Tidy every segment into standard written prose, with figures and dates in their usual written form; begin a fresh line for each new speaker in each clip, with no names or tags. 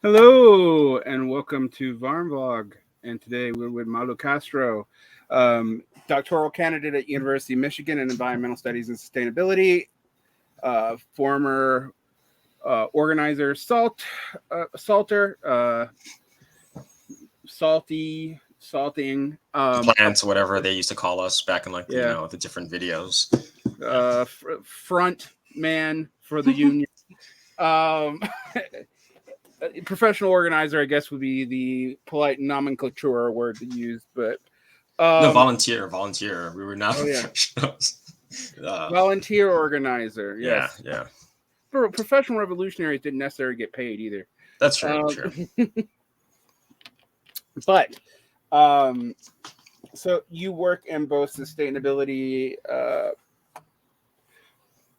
Hello and welcome to Varn Vlog. And today we're with Malu Castro, doctoral candidate at University of Michigan in environmental studies and sustainability, former organizer, salting,
Plants, whatever they used to call us back in
yeah,
the different videos.
front man for the union. Um, Professional organizer, I guess, would be the polite nomenclature word to use, but
No,
um,
volunteer. We were not
oh yeah,
professionals.
volunteer organizer.
Yeah,
Yes,
yeah,
professional revolutionaries didn't necessarily get paid either.
that's true.
Um,
True.
but um, so you work in both sustainability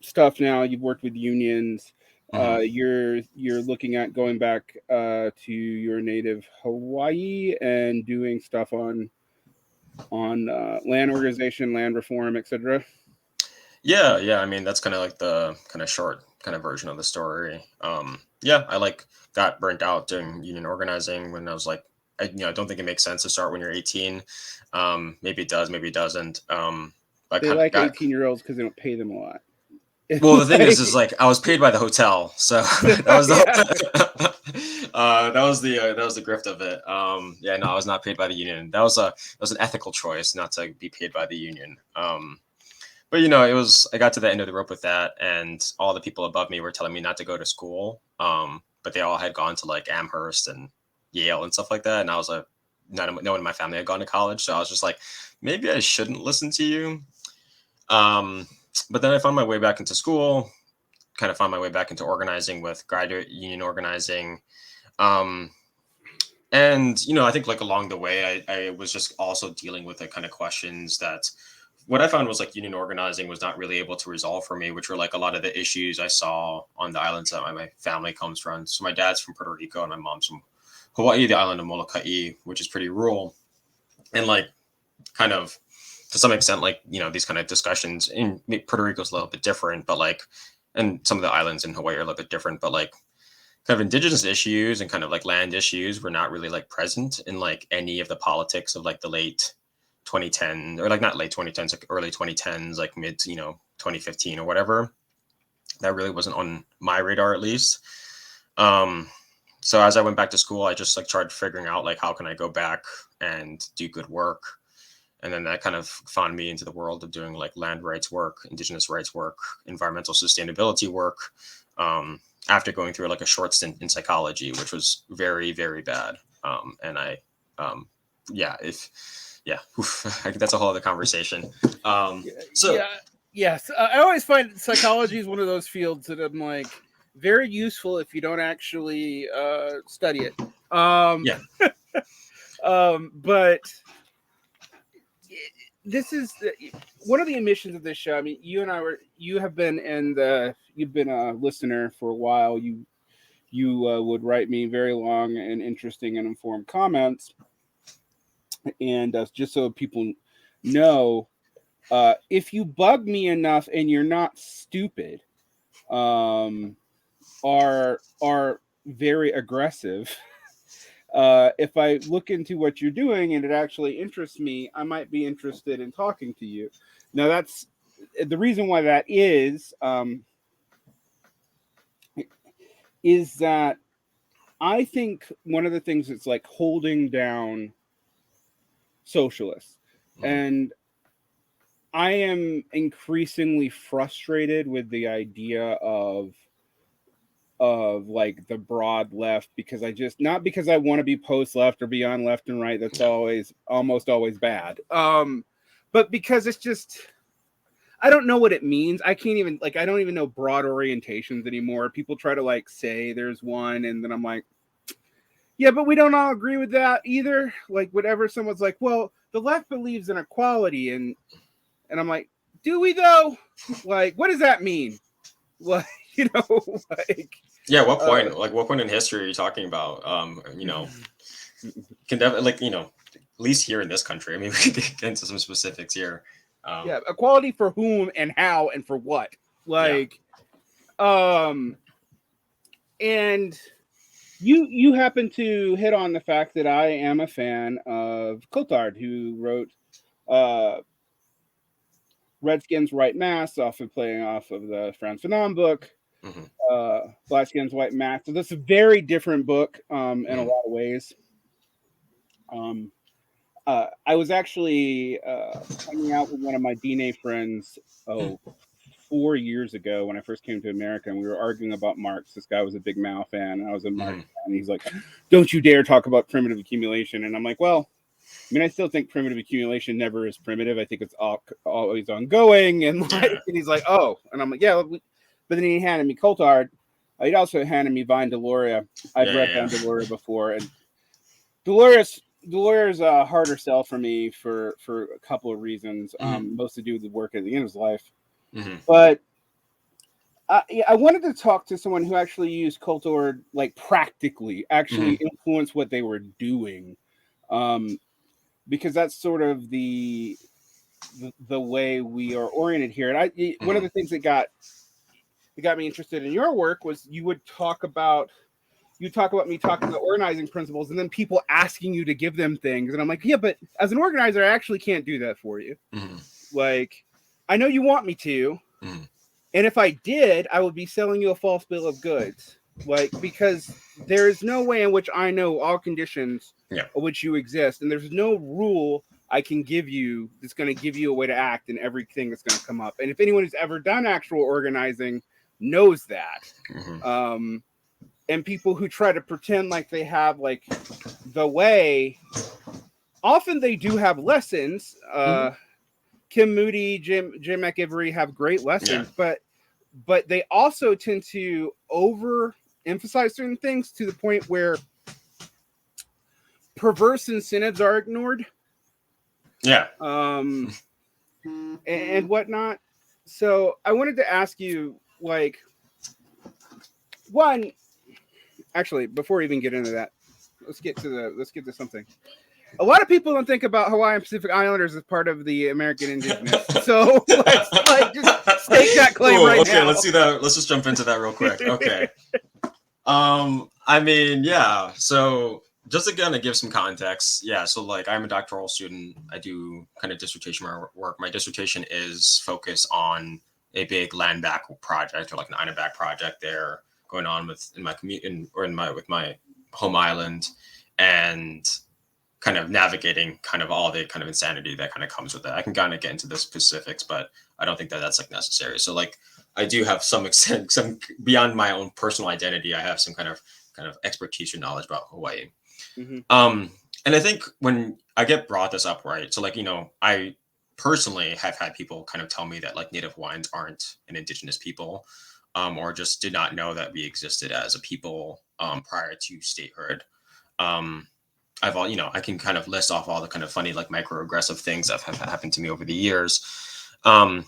stuff now. You've worked with unions.
Hmm.
You're looking at going back to your native Hawaii and doing stuff on land organization, land reform, etc.
Yeah, yeah. I mean, that's kind of like the kind of short kind of version of the story. Yeah, I got burnt out doing union organizing when I was I don't think it makes sense to start when you're 18. Maybe it does, maybe it doesn't. I
They
kind of
like
got
18-year-olds because they don't pay them a lot.
Well, the thing is like I was paid by the hotel, so that was
Yeah.
that was the grift of it. Yeah, no, I was not paid by the union. That was an ethical choice not to be paid by the union. But I got to the end of the rope with that, and all the people above me were telling me not to go to school. But they all had gone to like Amherst and Yale and stuff like that, and I was like, no one in my family had gone to college, so I was just like, maybe I shouldn't listen to you. Um, but then I found my way back into school, kind of found my way back into organizing with graduate union organizing. Um, and I think like along the way, I was just also dealing with the kind of questions that what I found was like union organizing was not really able to resolve for me, which were like a lot of the issues I saw on the islands that my family comes from. So my dad's from Puerto Rico and my mom's from Hawaii, the island of Molokai, which is pretty rural. And like kind of to some extent, like, these kind of discussions in Puerto Rico's a little bit different, but like, and some of the islands in Hawaii are a little bit different, but like kind of indigenous issues and kind of like land issues were not really like present in like any of the politics of like the late 2010 or like not late 2010s, like early 2010s, like mid, 2015 or whatever. That really wasn't on my radar, at least. Um, so as I went back to school, I just like started figuring out like how can I go back and do good work. And then that kind of found me into the world of doing like land rights work, indigenous rights work, environmental sustainability work. After going through like a short stint in psychology, which was very, very bad. And I, yeah, oof, that's a whole other conversation. So
Yeah. Yes. I always find psychology is one of those fields that I'm like very useful if you don't actually study it.
yeah,
But this is one of the emissions of this show. I mean, you have been you've been a listener for a while. You would write me very long and interesting and informed comments, and just so people know, if you bug me enough and you're not stupid, are very aggressive. If I look into what you're doing and it actually interests me, I might be interested in talking to you. Now, that's the reason why that is that I think one of the things that's like holding down socialists, and I am increasingly frustrated with the idea of like the broad left, because I just, not because I want to be post left or beyond left and right, that's
yeah,
almost always bad, but because it's just, I don't know what it means. I can't even, like, I don't even know broad orientations anymore. People try to like say there's one, and then I'm like, yeah, but we don't all agree with that either. Like, whatever someone's like, well, the left believes in equality, and I'm like, do we though? Like, what does that mean? Like, like,
yeah. What
uh,
point? Like, what point in history are you talking about? Can definitely like at least here in this country. I mean, we can get into some specifics here.
yeah, equality for whom and how and for what?
Yeah.
Like, and You happen to hit on the fact that I am a fan of Coulthard, who wrote uh, Redskins White Mass, often playing off of the Franz Fanon book,
Mm-hmm.
Black Skins White Mass. So this is a very different book in a
Mm-hmm.
lot of ways. I was actually hanging out with one of my DNA friends, 4 years ago when I first came to America, and we were arguing about Marx. This guy was a big Mao fan, and I was a Marx fan. And he's like, "Don't you dare talk about primitive accumulation." And I'm like, "Well, I mean, I still think primitive accumulation never is primitive. I think it's always ongoing." And like, and he's like, "Oh," and I'm like, "Yeah." But then he handed me Coulthard. He'd also handed me Vine Deloria. I'd read Vine Deloria before, and Deloria's a harder sell for me for a couple of reasons, most to do with the work at the end of his life. But I wanted to talk to someone who actually used Coulthard, like practically, actually influence what they were doing, because that's sort of the way we are oriented here. And one of the things that got me interested in your work was you talk about me talking about organizing principles, and then people asking you to give them things, and I'm like, yeah, but as an organizer, I actually can't do that for you. Like, I know you want me to, and if I did, I would be selling you a false bill of goods, like, because there is no way in which I know all conditions of which you exist, and there's no rule I can give you that's going to give you a way to act in everything that's going to come up. And if anyone who's ever done actual organizing knows that. And people who try to pretend like they have like the way, often they do have lessons. Kim Moody, Jim McIvery have great lessons, but they also tend to overemphasize certain things to the point where perverse incentives are ignored. And whatnot. So I wanted to ask you, like, one, actually, before we even get into that, let's get to something. A lot of people don't think about Hawaiian Pacific Islanders as part of the American indigenous. So let's just stake that claim now.
Okay, let's do that. Let's just jump into that real quick. Okay. I mean, yeah. So just to kind of give some context, so like I'm a doctoral student. I do kind of dissertation work. My dissertation is focused on a big land back project, or like an Ina back project there going on in my community with my home island, and kind of navigating kind of all the kind of insanity that kind of comes with it. I can kind of get into the specifics, but I don't think that that's like necessary. So like I do have some beyond my own personal identity. I have some kind of expertise or knowledge about Hawaii. And I think when I get brought this up, right? So like, you know, I personally have had people kind of tell me that like Native Hawaiians aren't an indigenous people, or just did not know that we existed as a people prior to statehood. I can kind of list off all the kind of funny, like microaggressive things that have happened to me over the years. But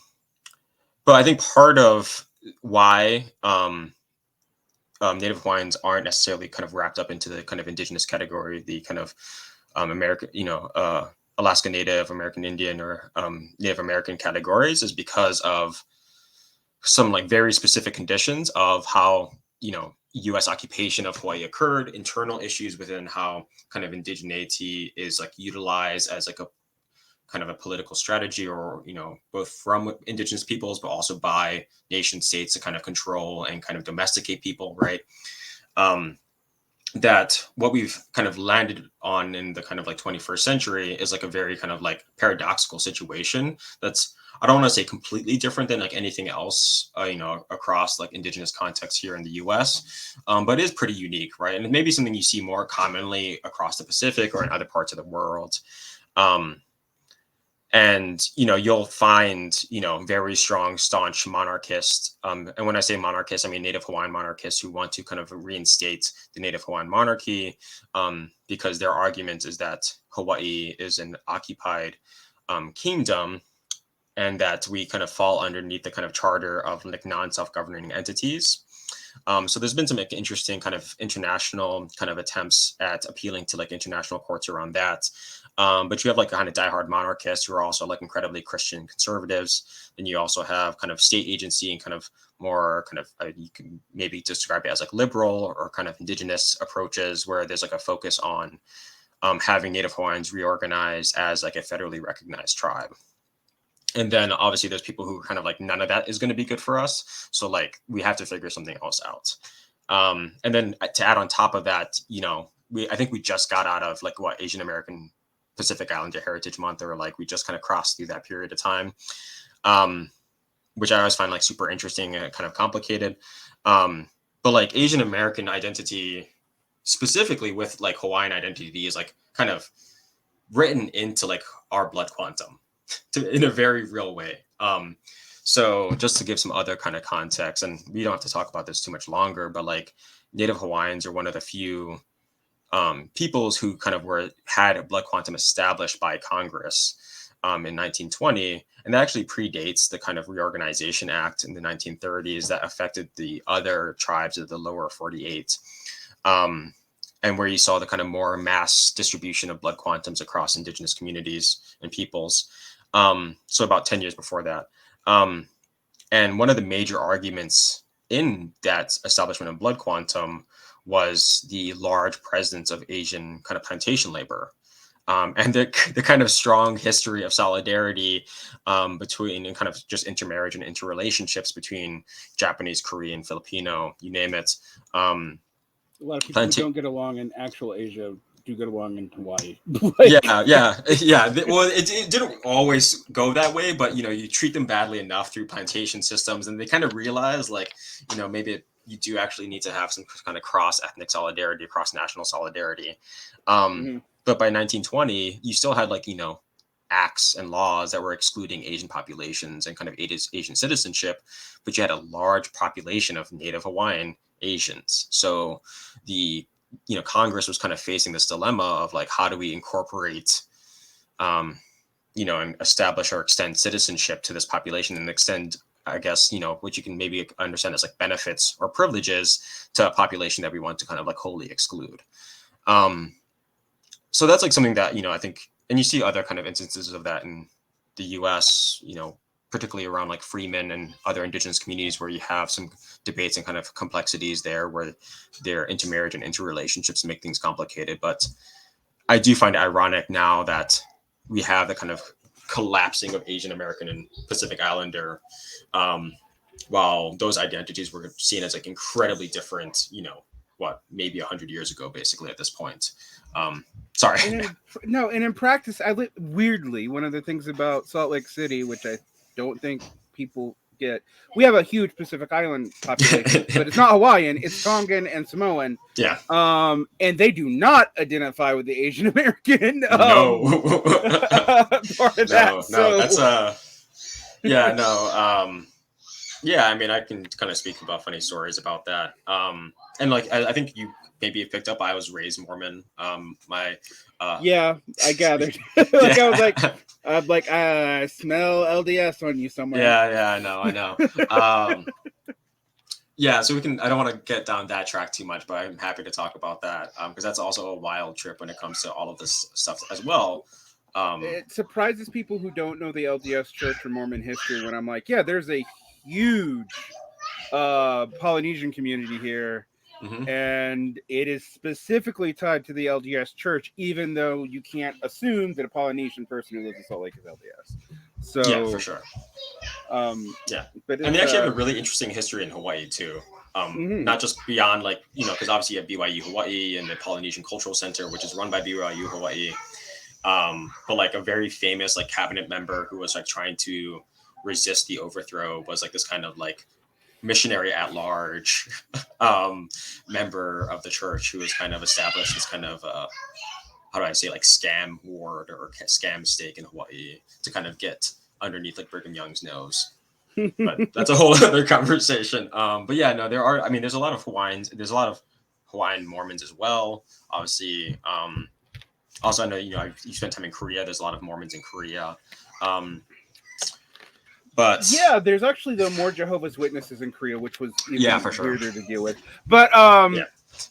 I think part of why Native Hawaiians aren't necessarily kind of wrapped up into the kind of indigenous category, the kind of American, Alaska Native, American Indian, or Native American categories, is because of some like very specific conditions of how, U.S. occupation of Hawaii occurred, internal issues within how kind of indigeneity is like utilized as like a kind of a political strategy, or, both from indigenous peoples, but also by nation states to kind of control and kind of domesticate people, right? That what we've kind of landed on in the kind of like 21st century is like a very kind of like paradoxical situation that's, I don't want to say completely different than like anything else, across like indigenous contexts here in the U.S., but it is pretty unique, right? And it may be something you see more commonly across the Pacific or in other parts of the world. And, you'll find, very strong, staunch monarchists. And when I say monarchists, I mean Native Hawaiian monarchists who want to kind of reinstate the Native Hawaiian monarchy, because their argument is that Hawaii is an occupied kingdom, and that we kind of fall underneath the kind of charter of like non-self-governing entities. So there's been some like interesting kind of international kind of attempts at appealing to like international courts around that. But you have like kind of diehard monarchists who are also like incredibly Christian conservatives. Then you also have kind of state agency and kind of more kind of you can maybe describe it as like liberal or kind of indigenous approaches where there's like a focus on having Native Hawaiians reorganized as like a federally recognized tribe. And then obviously there's people who are kind of like none of that is going to be good for us. So like we have to figure something else out. And then to add on top of that, you know, I think we just got out of like what Asian American Pacific Islander Heritage Month, or like we just kind of crossed through that period of time, which I always find like super interesting and kind of complicated. But like Asian American identity, specifically with like Hawaiian identity, is like kind of written into like our blood quantum in a very real way. So just to give some other kind of context, and we don't have to talk about this too much longer, but like Native Hawaiians are one of the few peoples who kind of had a blood quantum established by Congress in 1920, and that actually predates the kind of Reorganization Act in the 1930s that affected the other tribes of the lower 48, and where you saw the kind of more mass distribution of blood quantums across indigenous communities and peoples. So about 10 years before that. And one of the major arguments in that establishment of blood quantum was the large presence of Asian kind of plantation labor, and the kind of strong history of solidarity between and kind of just intermarriage and interrelationships between Japanese, Korean, Filipino, you name it.
A lot of people who don't get along in actual Asia do get along in Hawaii.
Yeah. Well, it didn't always go that way, but you know, you treat them badly enough through plantation systems, and they kind of realize, like, you know, maybe you do actually need to have some kind of cross-ethnic solidarity, cross-national solidarity. But by 1920, you still had like, you know, acts and laws that were excluding Asian populations and kind of Asian citizenship, but you had a large population of Native Hawaiian Asians. So the Congress was kind of facing this dilemma of like, how do we incorporate, and establish or extend citizenship to this population and extend, I guess, what you can maybe understand as like benefits or privileges to a population that we want to kind of like wholly exclude. So that's like something that, I think, and you see other kind of instances of that in the US, particularly around like freemen and other indigenous communities where you have some debates and kind of complexities there where their intermarriage and interrelationships make things complicated. But I do find it ironic now that we have the kind of collapsing of Asian American and Pacific Islander, while those identities were seen as like incredibly different, maybe 100 years ago, basically at this point. Sorry.
And in practice, weirdly, one of the things about Salt Lake City, which I don't think people get, we have a huge Pacific Island population, but it's not Hawaiian, it's Tongan and Samoan.
Yeah.
And they do not identify with the Asian American
no.
part of that.
No, that's yeah, I mean, I can kind of speak about funny stories about that. And like, I think you maybe picked up, I was raised Mormon.
Yeah, I gathered. I smell LDS on you somewhere.
Yeah, I know. Yeah, so I don't want to get down that track too much, but I'm happy to talk about that because that's also a wild trip when it comes to all of this stuff as well.
It surprises people who don't know the LDS Church or Mormon history when I'm like, yeah, there's a huge Polynesian community here. Mm-hmm. And it is specifically tied to the LDS Church, even though you can't assume that a Polynesian person who lives in Salt Lake is LDS. So
yeah, for sure.
Yeah, but
and they actually have a really interesting history in Hawaii too. Mm-hmm. Not just beyond like because obviously you have BYU Hawaii and the Polynesian Cultural Center, which is run by BYU Hawaii. But like a very famous like cabinet member who was like trying to resist the overthrow was like this kind of like missionary at large member of the church who was kind of established this kind of how do I say, like scam ward or scam stake in Hawaii to kind of get underneath like Brigham Young's nose. But that's a whole other conversation. But yeah, no, there's a lot of Hawaiians. There's a lot of Hawaiian Mormons as well. Obviously, also I know you spent time in Korea. There's a lot of Mormons in Korea. But
yeah, there's actually more Jehovah's Witnesses in Korea, which was even
for sure.
weirder to deal with. But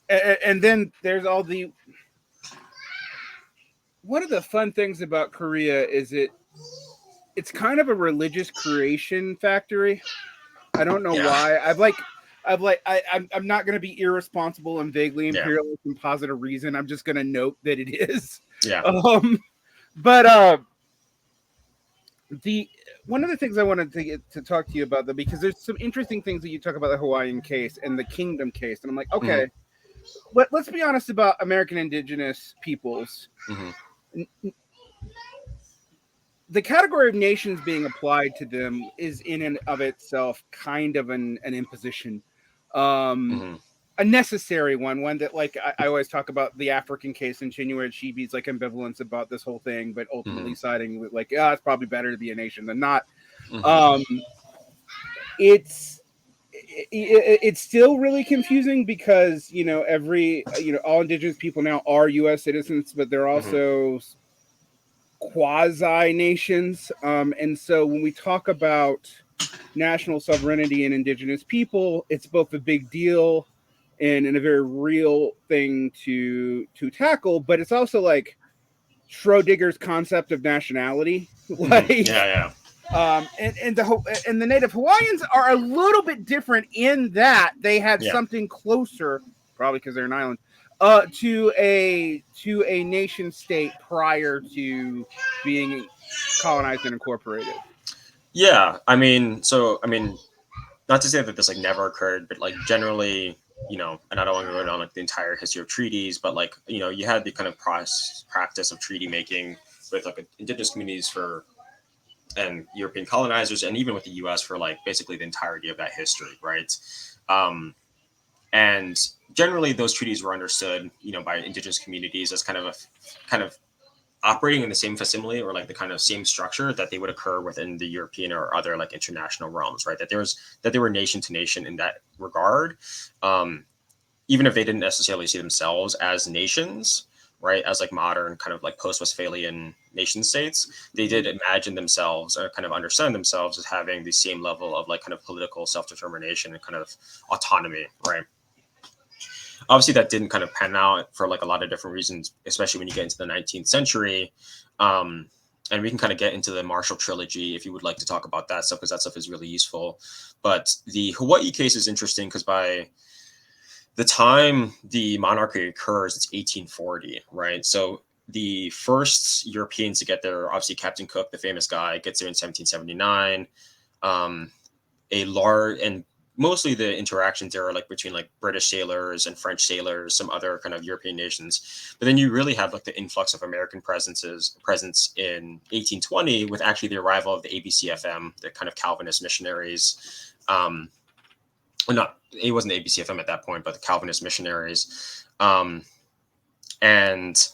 and then there's all the one of the fun things about Korea is it's kind of a religious creation factory. I don't know why. I'm not going to be irresponsible and vaguely imperialist and posit a reason. I'm just going to note that it is.
Yeah.
But one of the things I wanted to talk to you about, though, because there's some interesting things that you talk about the Hawaiian case and the kingdom case, and I'm like, okay, let's be honest about American indigenous peoples. The category of nations being applied to them is in and of itself kind of an imposition, a necessary one that, like, I always talk about the African case in Chinua Achebe's like ambivalence about this whole thing, but ultimately siding with like, it's probably better to be a nation than not. It's still really confusing because all indigenous people now are U.S. citizens, but they're also quasi nations, and so when we talk about national sovereignty and indigenous people, it's both a big deal and a very real thing to tackle, but it's also like Schrodinger's concept of nationality. And the Native Hawaiians are a little bit different in that they had something closer, probably because they're an island, to a nation state prior to being colonized and incorporated.
Yeah, I mean, not to say that this like never occurred, but like generally, and I don't want to go down like the entire history of treaties, but like you had the kind of practice of treaty making with like indigenous communities and European colonizers, and even with the U.S. for like basically the entirety of that history, right? And generally, those treaties were understood, by indigenous communities as kind of operating in the same facsimile or like the kind of same structure that they would occur within the European or other like international realms, right? That they were nation to nation in that regard, even if they didn't necessarily see themselves as nations, right? As like modern kind of like post-Westphalian nation states, they did imagine themselves or kind of understand themselves as having the same level of like kind of political self-determination and kind of autonomy, right? Obviously, that didn't kind of pan out for like a lot of different reasons, especially when you get into the 19th century. And we can kind of get into the Marshall Trilogy if you would like to talk about that stuff, because that stuff is really useful. But the Hawaii case is interesting because by the time the monarchy occurs, it's 1840, right? So the first Europeans to get there, obviously Captain Cook, the famous guy, gets there in 1779. And mostly the interactions there are like between like British sailors and French sailors, some other kind of European nations. But then you really have like the influx of American presence in 1820 with actually the arrival of the ABCFM, the kind of Calvinist missionaries. It wasn't the ABCFM at that point, but the Calvinist missionaries. And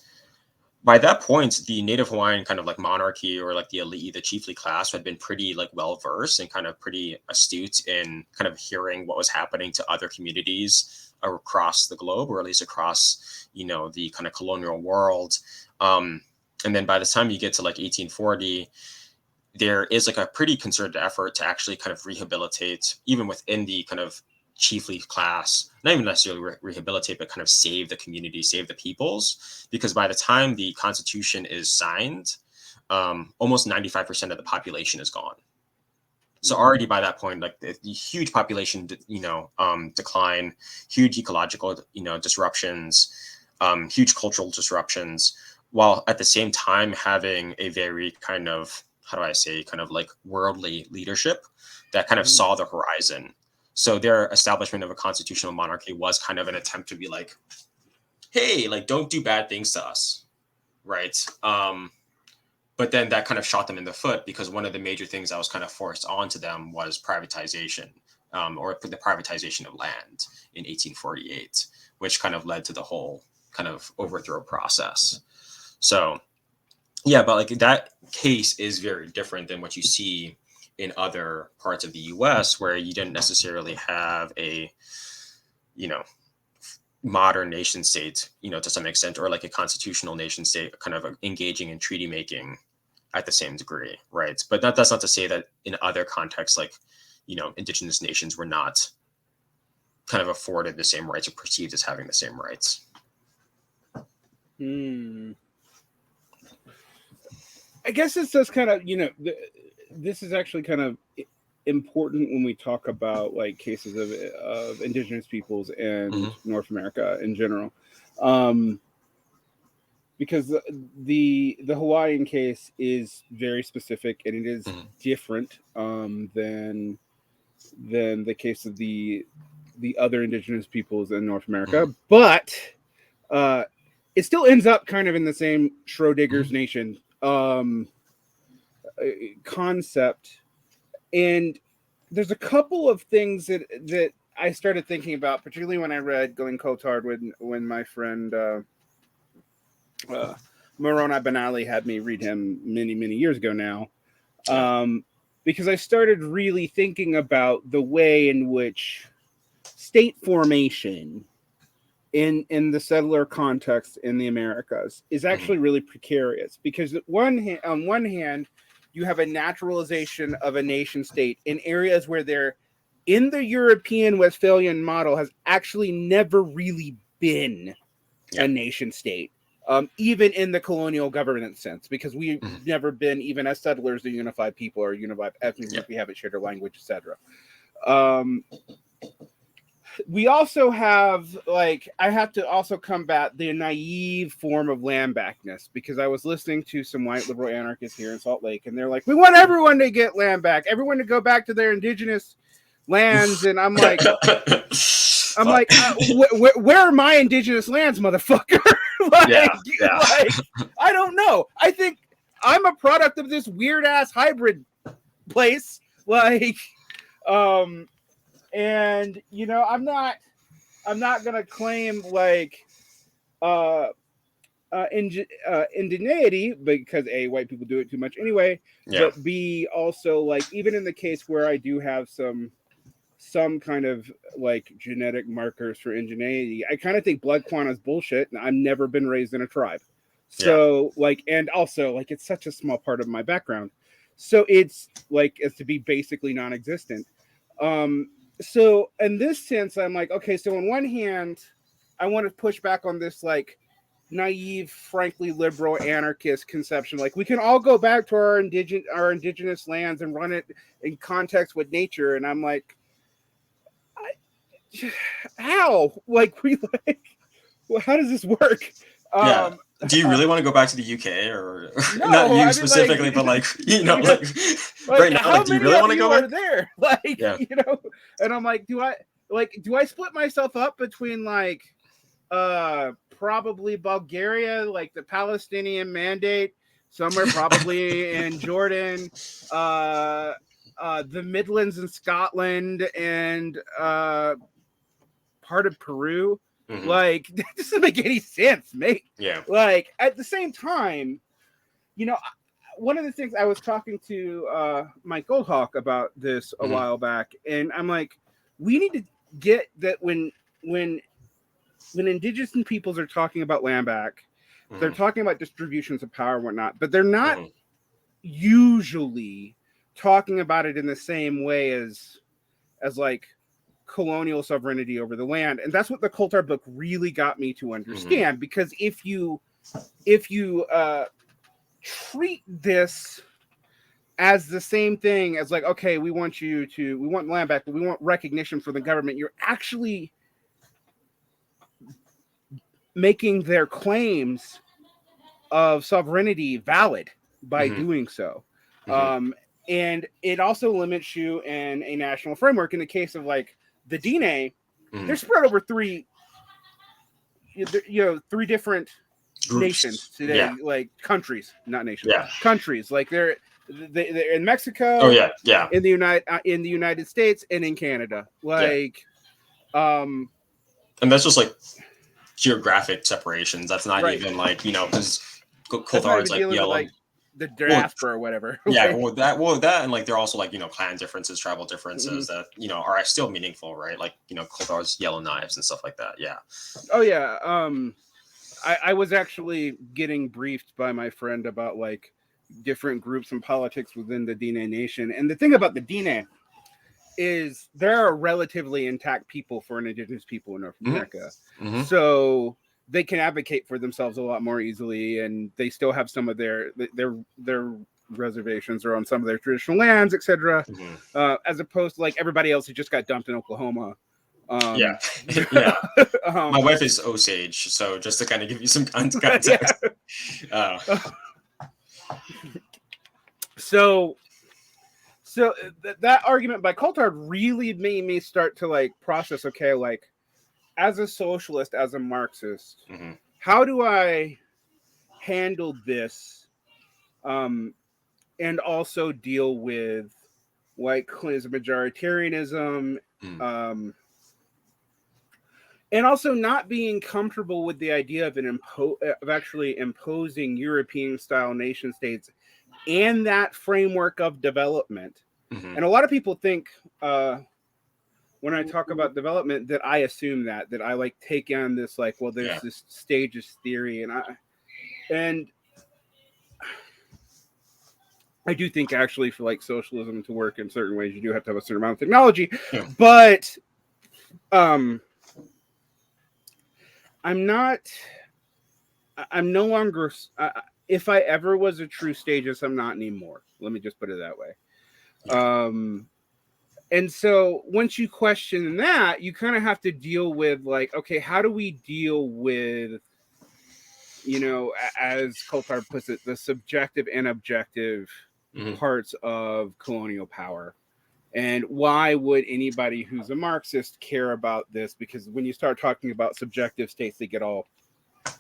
by that point, the Native Hawaiian kind of like monarchy or like the elite, the chiefly class, had been pretty like well versed and kind of pretty astute in kind of hearing what was happening to other communities across the globe, or at least across the kind of colonial world. And then by the time you get to like 1840, there is like a pretty concerted effort to actually kind of rehabilitate, even within the kind of chiefly class, not even necessarily rehabilitate, but kind of save the community, save the peoples, because by the time the Constitution is signed, almost 95% of the population is gone. So already by that point, like the huge population, decline, huge ecological, disruptions, huge cultural disruptions, while at the same time having a very kind of, how do I say, kind of like worldly leadership that kind of saw the horizon. So their establishment of a constitutional monarchy was kind of an attempt to be like, hey, like, don't do bad things to us, right? But then that kind of shot them in the foot, because one of the major things that was kind of forced onto them was privatization, or the privatization of land in 1848, which kind of led to the whole kind of overthrow process. So, yeah, but like that case is very different than what you see in other parts of the US, where you didn't necessarily have a, modern nation state, to some extent, or like a constitutional nation state kind of engaging in treaty making at the same degree, right? But that's not to say that in other contexts, like, indigenous nations were not kind of afforded the same rights or perceived as having the same rights.
I guess it's just kind of, this is actually kind of important when we talk about like cases of indigenous peoples and North America in general, because the Hawaiian case is very specific and it is different than the case of the other indigenous peoples in North America, but it still ends up kind of in the same Schrodinger's nation concept. And there's a couple of things that I started thinking about, particularly when I read Glen Coulthard when my friend Moroni Benali had me read him many years ago now, because I started really thinking about the way in which state formation in the settler context in the Americas is actually really precarious, because on one hand you have a naturalization of a nation state in areas where they're in the European Westphalian model has actually never really been a nation state, even in the colonial government sense, because we've never been, even as settlers, a unified people or a unified ethnic group. We haven't shared a language, etc. We also have, like, I have to also combat the naive form of land backness, because I was listening to some white liberal anarchists here in Salt Lake, and they're like, we want everyone to get land back, everyone to go back to their indigenous lands. And I'm like, where are my indigenous lands, motherfucker? like, I don't know. I think I'm a product of this weird ass hybrid place. Like, and I'm not gonna claim like indigeneity, because A, white people do it too much anyway, but B, also, like, even in the case where I do have some kind of like genetic markers for indigeneity, I kind of think blood quanta is bullshit, and I've never been raised in a tribe. So like, and also like, it's such a small part of my background, so it's like, it's to be basically non-existent. So in this sense, I'm like, okay, so on one hand, I want to push back on this like naive, frankly liberal anarchist conception, like we can all go back to our indigenous lands and run it in context with nature. And I'm like, how? Like, well, how does this work?
Do you really want to go back to the UK, or
no,
not you specifically, but like, like right now, like, do you really want to go back
there? Like, and I'm like, do I split myself up between like, probably Bulgaria, like the Palestinian Mandate, somewhere probably in Jordan, the Midlands in Scotland, and part of Peru. Like, that doesn't make any sense, mate. Like, at the same time, one of the things, I was talking to Mike Goldhawk about this a while back, and I'm like, we need to get that when indigenous peoples are talking about land back, they're talking about distributions of power and whatnot, but they're not usually talking about it in the same way as like colonial sovereignty over the land. And that's what the Coulthard book really got me to understand, because if you treat this as the same thing as like, okay, we want land back, but we want recognition from the government, you're actually making their claims of sovereignty valid by doing so. And it also limits you in a national framework. In the case of like the Dine, they're spread over three different
groups,
nations today, like countries, not nations, countries. Like they're in Mexico, in the United States, and in Canada. Like,
and that's just like geographic separations. That's not even like, because Coulthard is like yellow.
Like, the diaspora or whatever.
That, and like they're also like, clan differences, tribal differences that are still meaningful, right? Like, Coulthard's yellow knives and stuff like that.
I was actually getting briefed by my friend about like different groups and politics within the Dine Nation, and the thing about the Dine is they're a relatively intact people for an indigenous people in North America. So they can advocate for themselves a lot more easily, and they still have some of their reservations or on some of their traditional lands, etc. As opposed to like everybody else who just got dumped in Oklahoma.
Yeah. My wife is Osage, so just to kind of give you some context.
So that argument by Coulthard really made me start to like process, okay, like as a socialist, as a Marxist, how do I handle this and also deal with white majoritarianism, and also not being comfortable with the idea of of actually imposing European-style nation states and that framework of development. And a lot of people think when I talk about development that I assume that I like take on this like, well, there's this stages theory, and I do think actually for like socialism to work in certain ways, you do have to have a certain amount of technology, but I'm no longer, if I ever was a true stagist, I'm not anymore. Let me just put it that way. And so once you question that, you kind of have to deal with like, okay, how do we deal with, you know, as Coulthard puts it, the subjective and objective parts of colonial power? And why would anybody who's a Marxist care about this? Because when you start talking about subjective states, they get all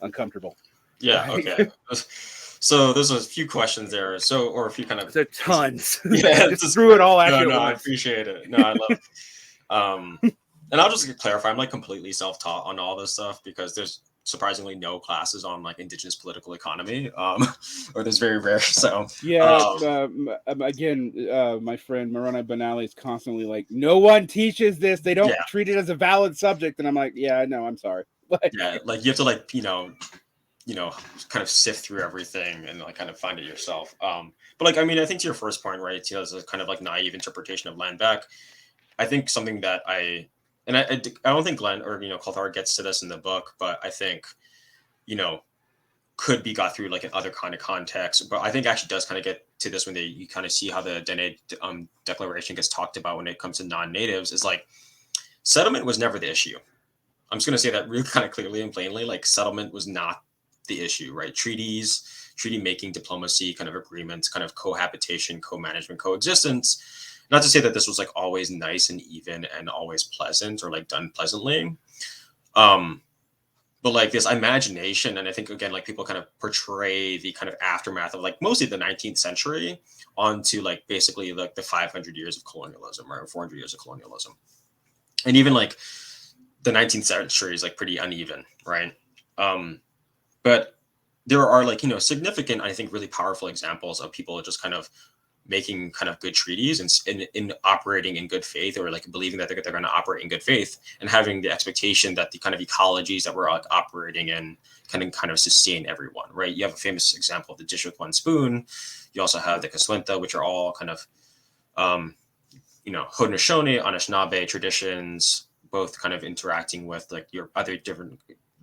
uncomfortable.
Yeah. Right? Okay. So there's a few questions there. Or a few kind of.
There's tons.
Yeah,
just threw it all at you.
No, I appreciate it. No, I love it. And I'll just clarify, I'm like completely self-taught on all this stuff because there's surprisingly no classes on like indigenous political economy, or there's very rare. So
again, my friend Moroni Benali is constantly like, no one teaches this. They don't treat it as a valid subject. And I'm like, yeah, no, I'm sorry. But
like you have to like, you know, kind of sift through everything and like kind of find it yourself. But like, I mean, I think to your first point, right, you know, it's a kind of like naive interpretation of land back. I think something that I don't think Glen or, you know, Coulthard gets to this in the book, but I think, you know, could be got through like in other kind of context. But I think actually does kind of get to this when you kind of see how the Dene Declaration gets talked about when it comes to non-natives is like settlement was never the issue. I'm just going to say that really kind of clearly and plainly, like settlement was not the issue, right? Treaty making, diplomacy, kind of agreements, kind of cohabitation, co-management, coexistence. Not to say that this was like always nice and even and always pleasant or like done pleasantly. But like this imagination, and I think again, like people kind of portray the kind of aftermath of like mostly the 19th century onto like basically like the 500 years of colonialism, right? Or 400 years of colonialism. And even like the 19th century is like pretty uneven, right? But there are like, you know, significant, I think really powerful examples of people just kind of making kind of good treaties and in operating in good faith, or like believing that they're going to operate in good faith and having the expectation that the kind of ecologies that we're like operating in can kind of sustain everyone, right? You have a famous example of the dish with one spoon. You also have the Kaswinta, which are all kind of, you know, Haudenosaunee, Anishinaabe traditions, both kind of interacting with like your other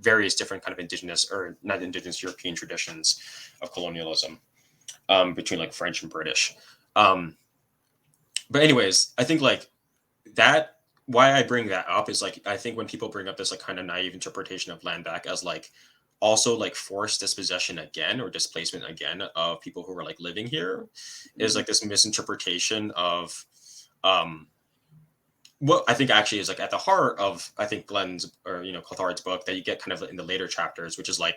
various different kind of indigenous or not indigenous European traditions of colonialism. Between like French and British. But anyways, I think like that, why I bring that up is like, I think when people bring up this like kind of naive interpretation of land back as like also like forced dispossession again or displacement again of people who are like living here is like this misinterpretation of what I think actually is like at the heart of, I think Glen's or, you know, Coulthard's book that you get kind of in the later chapters, which is like,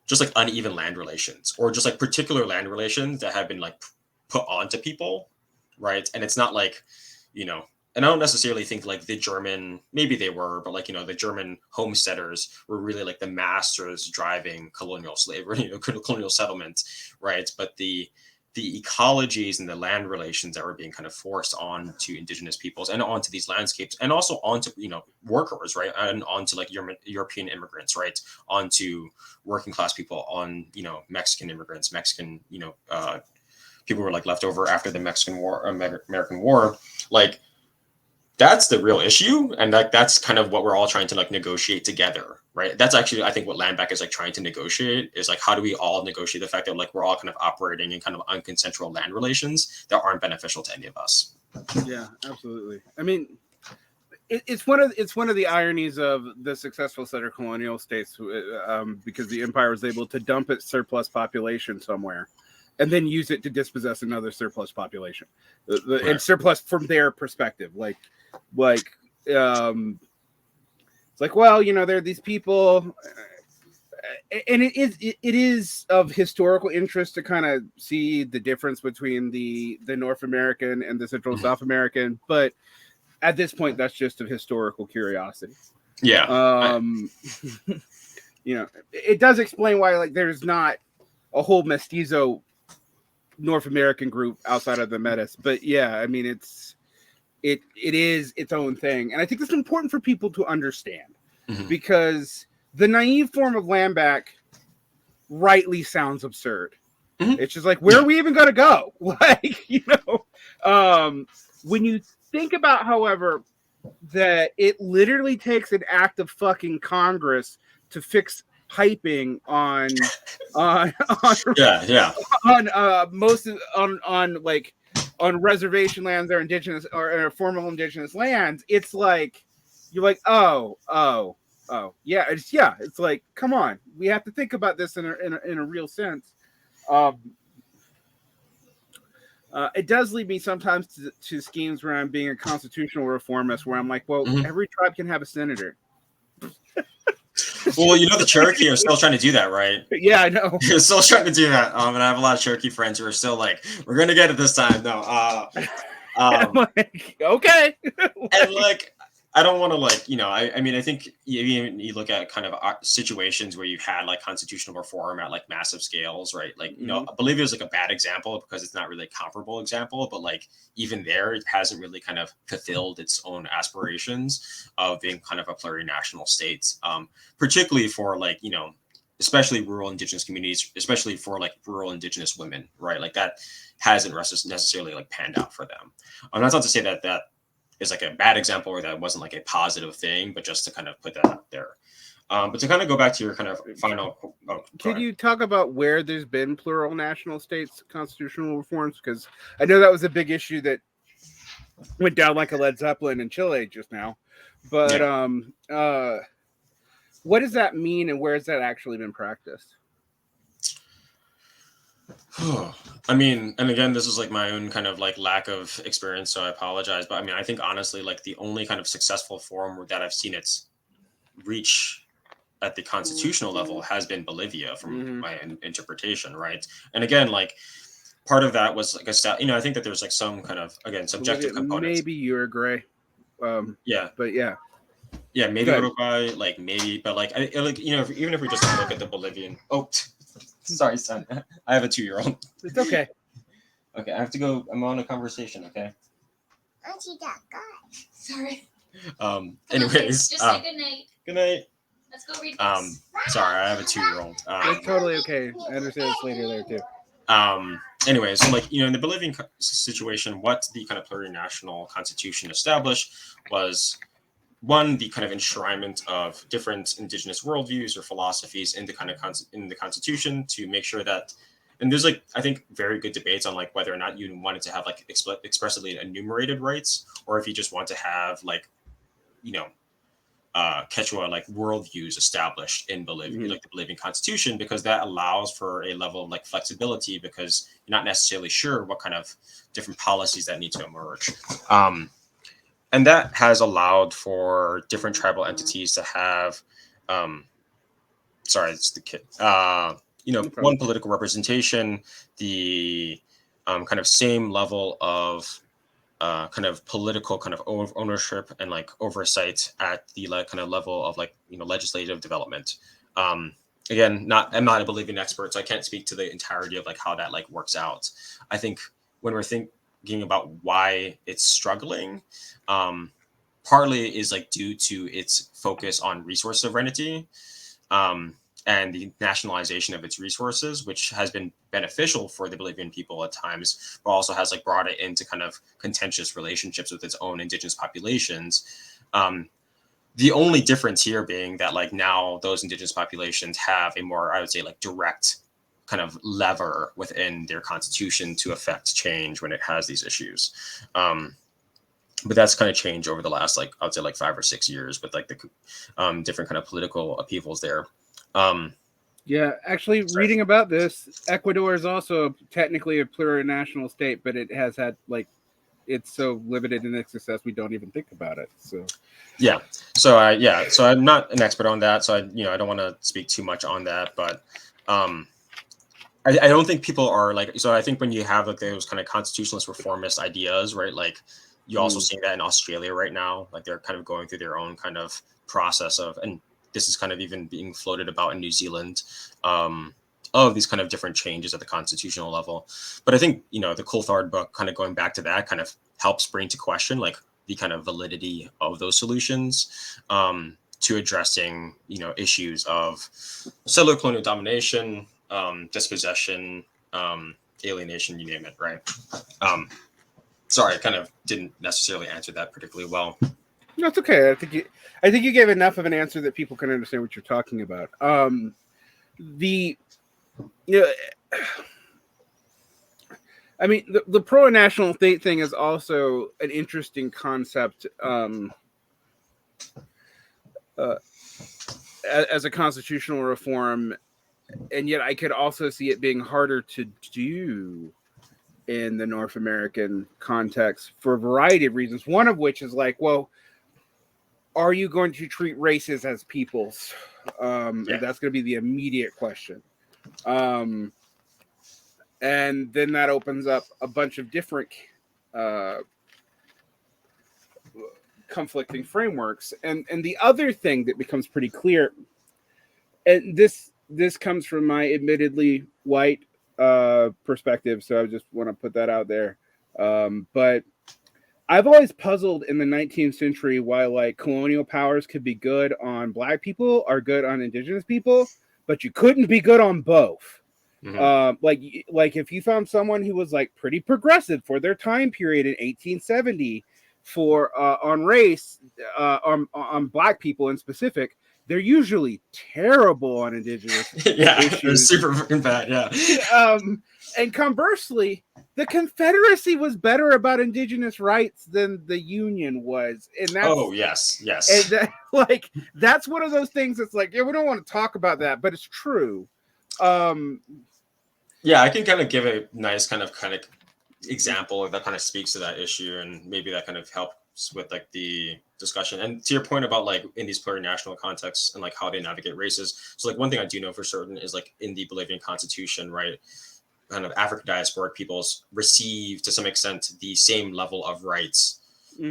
just like uneven land relations or just like particular land relations that have been like put onto people, right? And it's not like, you know, and I don't necessarily think like the German, maybe they were, but like, you know, the German homesteaders were really like the masters driving colonial slavery, you know, colonial settlements, right? But the ecologies and the land relations that were being kind of forced onto indigenous peoples and onto these landscapes and also onto, you know, workers, right? And onto like European immigrants, right? Onto working class people, on, you know, Mexican immigrants, Mexican, you know, people who were like left over after the Mexican War, American War. Like that's the real issue. And like, that's kind of what we're all trying to like negotiate together, right? That's actually, I think, what land back is like trying to negotiate is like, how do we all negotiate the fact that like we're all kind of operating in kind of unconsensual land relations that aren't beneficial to any of us.
Yeah, absolutely. I mean, it's one of the ironies of the successful settler colonial states, because the empire was able to dump its surplus population somewhere, and then use it to dispossess another surplus population, and surplus from their perspective, it's like, well, there are these people, and it is of historical interest to kind of see the difference between the North American and the Central South American, but at this point, that's just of historical curiosity.
Yeah.
It does explain why like there's not a whole mestizo North American group outside of the Metis, but yeah, I mean it is its own thing, and I think it's important for people to understand because the naive form of land back rightly sounds absurd. It's just like, where are we even going to go? Like, when you think about, however, that it literally takes an act of fucking Congress to fix piping on reservation lands or indigenous or formal indigenous lands, it's like you're like, oh yeah, it's like, come on, we have to think about this in a real sense. It does lead me sometimes to schemes where I'm being a constitutional reformist, where I'm like, well, every tribe can have a senator.
Well, the Cherokee are still trying to do that, right?
Yeah, I know.
They're still trying to do that. And I have a lot of Cherokee friends who are still like, we're going to get it this time. No.
I'm like, okay.
And like, I don't want to like, I mean, I think even you look at kind of situations where you've had like constitutional reform at like massive scales, right? Like, Bolivia is like a bad example because it's not really a comparable example, but like even there, it hasn't really kind of fulfilled its own aspirations of being kind of a plurinational state, particularly for like, especially rural indigenous communities, especially for like rural indigenous women, right? Like that hasn't necessarily like panned out for them. That's not to say that is like a bad example or that wasn't like a positive thing, but just to kind of put that out there. But to kind of go back to your kind of final.
Could you talk about where there's been plural national states constitutional reforms? Because I know that was a big issue that went down like a Led Zeppelin in Chile just now. But what does that mean, and where has that actually been practiced?
I mean, and again, this is like my own kind of like lack of experience, so I apologize. But I mean, I think honestly, like the only kind of successful form that I've seen its reach at the constitutional level has been Bolivia, from my interpretation, right? And again, like part of that was like I think that there's like some kind of subjective components.
Maybe Uruguay. But yeah.
Yeah, maybe Uruguay, like maybe, but like even if we just look at the Bolivian. Oh. Sorry, son. I have a 2-year-old.
It's okay.
Okay, I have to go. I'm on a conversation. Okay.
Auntie, that guy. Sorry.
Anyways.
Just say good night.
Good night.
Let's go read books.
Sorry, I have a 2-year-old.
It's totally okay. I understand it's later there too.
Anyway, so like in the Bolivian situation, what the kind of plurinational constitution established was, one, the kind of enshrinement of different indigenous worldviews or philosophies in the kind of in the constitution to make sure that, and there's like, I think, very good debates on like whether or not you wanted to have like expressly enumerated rights, or if you just want to have like, Quechua like worldviews established in Bolivia, like the Bolivian constitution, because that allows for a level of like flexibility, because you're not necessarily sure what kind of different policies that need to emerge. And that has allowed for different tribal entities to have, sorry, it's the kid, one political representation, the kind of same level of kind of political kind of ownership and like oversight at the like kind of level of like, legislative development. Again, I'm not a Bolivian expert, so I can't speak to the entirety of like how that like works out. I think when we're thinking about why it's struggling, partly is like due to its focus on resource sovereignty, and the nationalization of its resources, which has been beneficial for the Bolivian people at times, but also has like brought it into kind of contentious relationships with its own indigenous populations. The only difference here being that like now those indigenous populations have a more, I would say, like direct kind of lever within their constitution to affect change when it has these issues. But that's kind of changed over the last, like, I would say like 5 or 6 years with like the different kind of political upheavals there.
Yeah, actually, reading about this, Ecuador is also technically a plurinational state, but it has had like, it's so limited in its success we don't even think about it. So
so I'm not an expert on that, so I don't want to speak too much on that, but I don't think people are like, so I think when you have like those kind of constitutionalist reformist ideas, right, like you also seeing that in Australia right now, like they're kind of going through their own kind of process of, and this is kind of even being floated about in New Zealand, of these kind of different changes at the constitutional level. But I think, the Coulthard book kind of going back to that kind of helps bring to question like the kind of validity of those solutions to addressing, issues of settler colonial domination, dispossession, alienation, you name it, right? Sorry, I kind of didn't necessarily answer that particularly well.
No, it's okay. I think you gave enough of an answer that people can understand what you're talking about. The pro-national state thing is also an interesting concept as a constitutional reform, and yet I could also see it being harder to do in the North American context for a variety of reasons. One of which is like, well, are you going to treat races as peoples? And that's going to be the immediate question. And then that opens up a bunch of different conflicting frameworks. And the other thing that becomes pretty clear, and this comes from my admittedly white perspective, so I just want to put that out there. But I've always puzzled in the 19th century why like colonial powers could be good on Black people or good on Indigenous people, but you couldn't be good on both. Mm-hmm. Like if you found someone who was like pretty progressive for their time period in 1870 for on race, on Black people in specific, they're usually terrible on Indigenous issues.
They're super fucking bad,
and conversely, the Confederacy was better about Indigenous rights than the Union was. And that's,
yes.
And that's one of those things that's like, we don't want to talk about that, but it's true.
I can kind of give a nice kind of example that kind of speaks to that issue, and maybe that kind of helps with like the discussion. And to your point about like in these plurinational contexts and like how they navigate races. So like one thing I do know for certain is like in the Bolivian constitution, right, kind of African diasporic peoples receive to some extent the same level of rights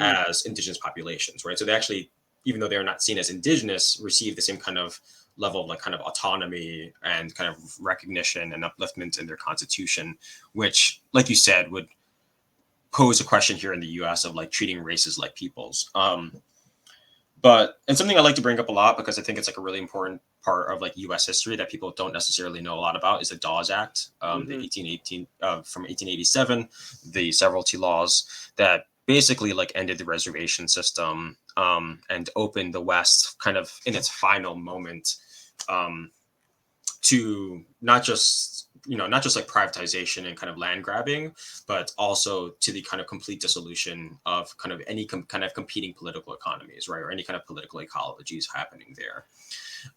as indigenous populations, right? So they actually, even though they're not seen as indigenous, receive the same kind of level of like kind of autonomy and kind of recognition and upliftment in their constitution, which, like you said, would pose a question here in the US of like treating races like peoples. But something I like to bring up a lot because I think it's like a really important part of like US history that people don't necessarily know a lot about is the Dawes Act, the 1818 from 1887, the severalty laws that basically like ended the reservation system and opened the West kind of in its final moment to not just like privatization and kind of land grabbing, but also to the kind of complete dissolution of kind of any kind of competing political economies, right? Or any kind of political ecologies happening there.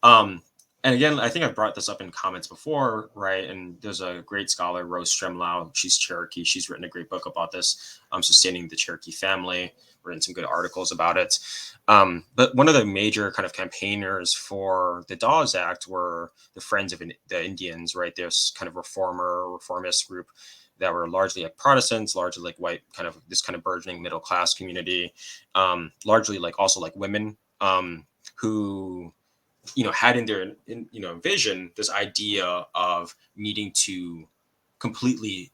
And again, I think I've brought this up in comments before, right? And there's a great scholar, Rose Stremlau. She's Cherokee. She's written a great book about this, Sustaining the Cherokee Family. Written some good articles about it. But one of the major kind of campaigners for the Dawes Act were the Friends of the Indians, right? There's kind of reformist group that were largely like Protestants, largely like white, kind of this kind of burgeoning middle class community, largely like also like women who had in their vision this idea of needing to completely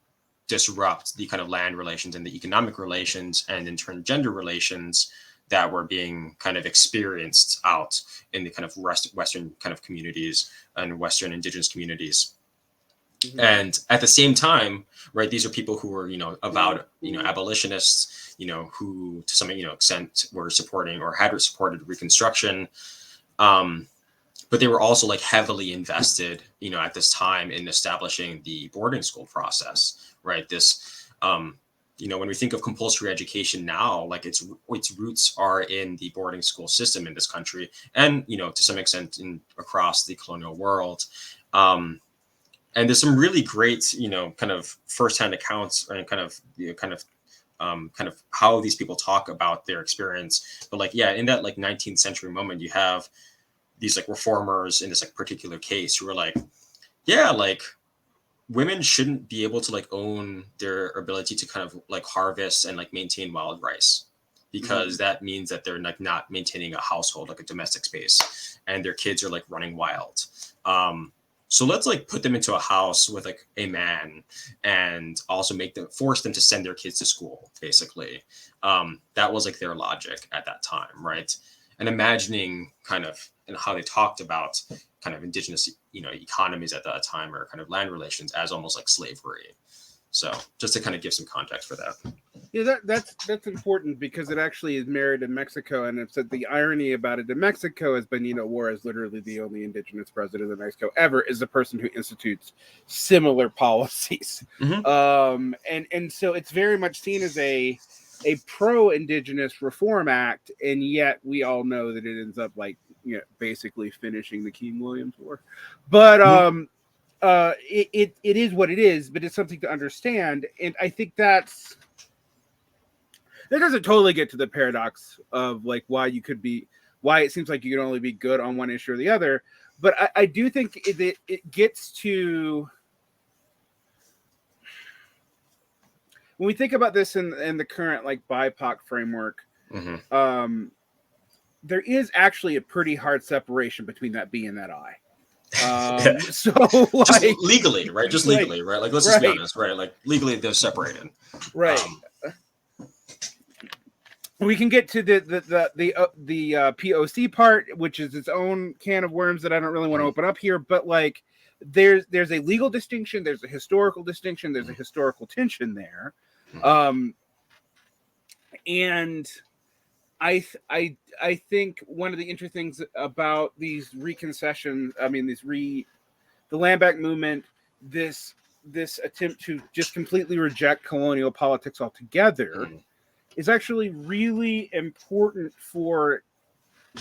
disrupt the kind of land relations and the economic relations and in turn gender relations that were being kind of experienced out in the kind of Western kind of communities and Western indigenous communities. Mm-hmm. And at the same time, right, these are people who were, avowed, abolitionists, who to some, extent were supporting or had supported Reconstruction. But they were also like heavily invested, at this time in establishing the boarding school process, right? This, when we think of compulsory education now, like its roots are in the boarding school system in this country, and to some extent across the colonial world. And there's some really great, kind of firsthand accounts and kind of how these people talk about their experience. But in that 19th century moment, you have these reformers in this particular case who are women shouldn't be able to own their ability to kind of harvest and maintain wild rice, because that means that they're not maintaining a household, a domestic space, and their kids are running wild. So let's put them into a house with a man, and also force them to send their kids to school, basically. That was their logic at that time, right? And imagining kind of how they talked about kind of indigenous, economies at that time, or kind of land relations, as almost slavery. So just to kind of give some context for that.
Yeah, that's important, because it actually is mirrored in Mexico, and it's that the irony about it in Mexico has been, Juarez, literally the only indigenous president of Mexico ever, is the person who institutes similar policies. Mm-hmm. And so it's very much seen as a pro-indigenous reform act, and yet we all know that it ends up basically finishing the King William's War. But it is what it is, but it's something to understand. And I think that doesn't totally get to the paradox of why it seems like you can only be good on one issue or the other. But I do think it gets to, when we think about this in the current BIPOC framework, mm-hmm. There is actually a pretty hard separation between that B and that I. So
just legally, right? Just legally, right? Let's just be honest, right? Legally they're separated,
right? We can get to the POC part, which is its own can of worms that I don't really want to open up here. But there's a legal distinction, there's a historical distinction, there's a historical tension there, and I think one of the interesting things about these reconcessions, the land back movement, this attempt to just completely reject colonial politics altogether, is actually really important for,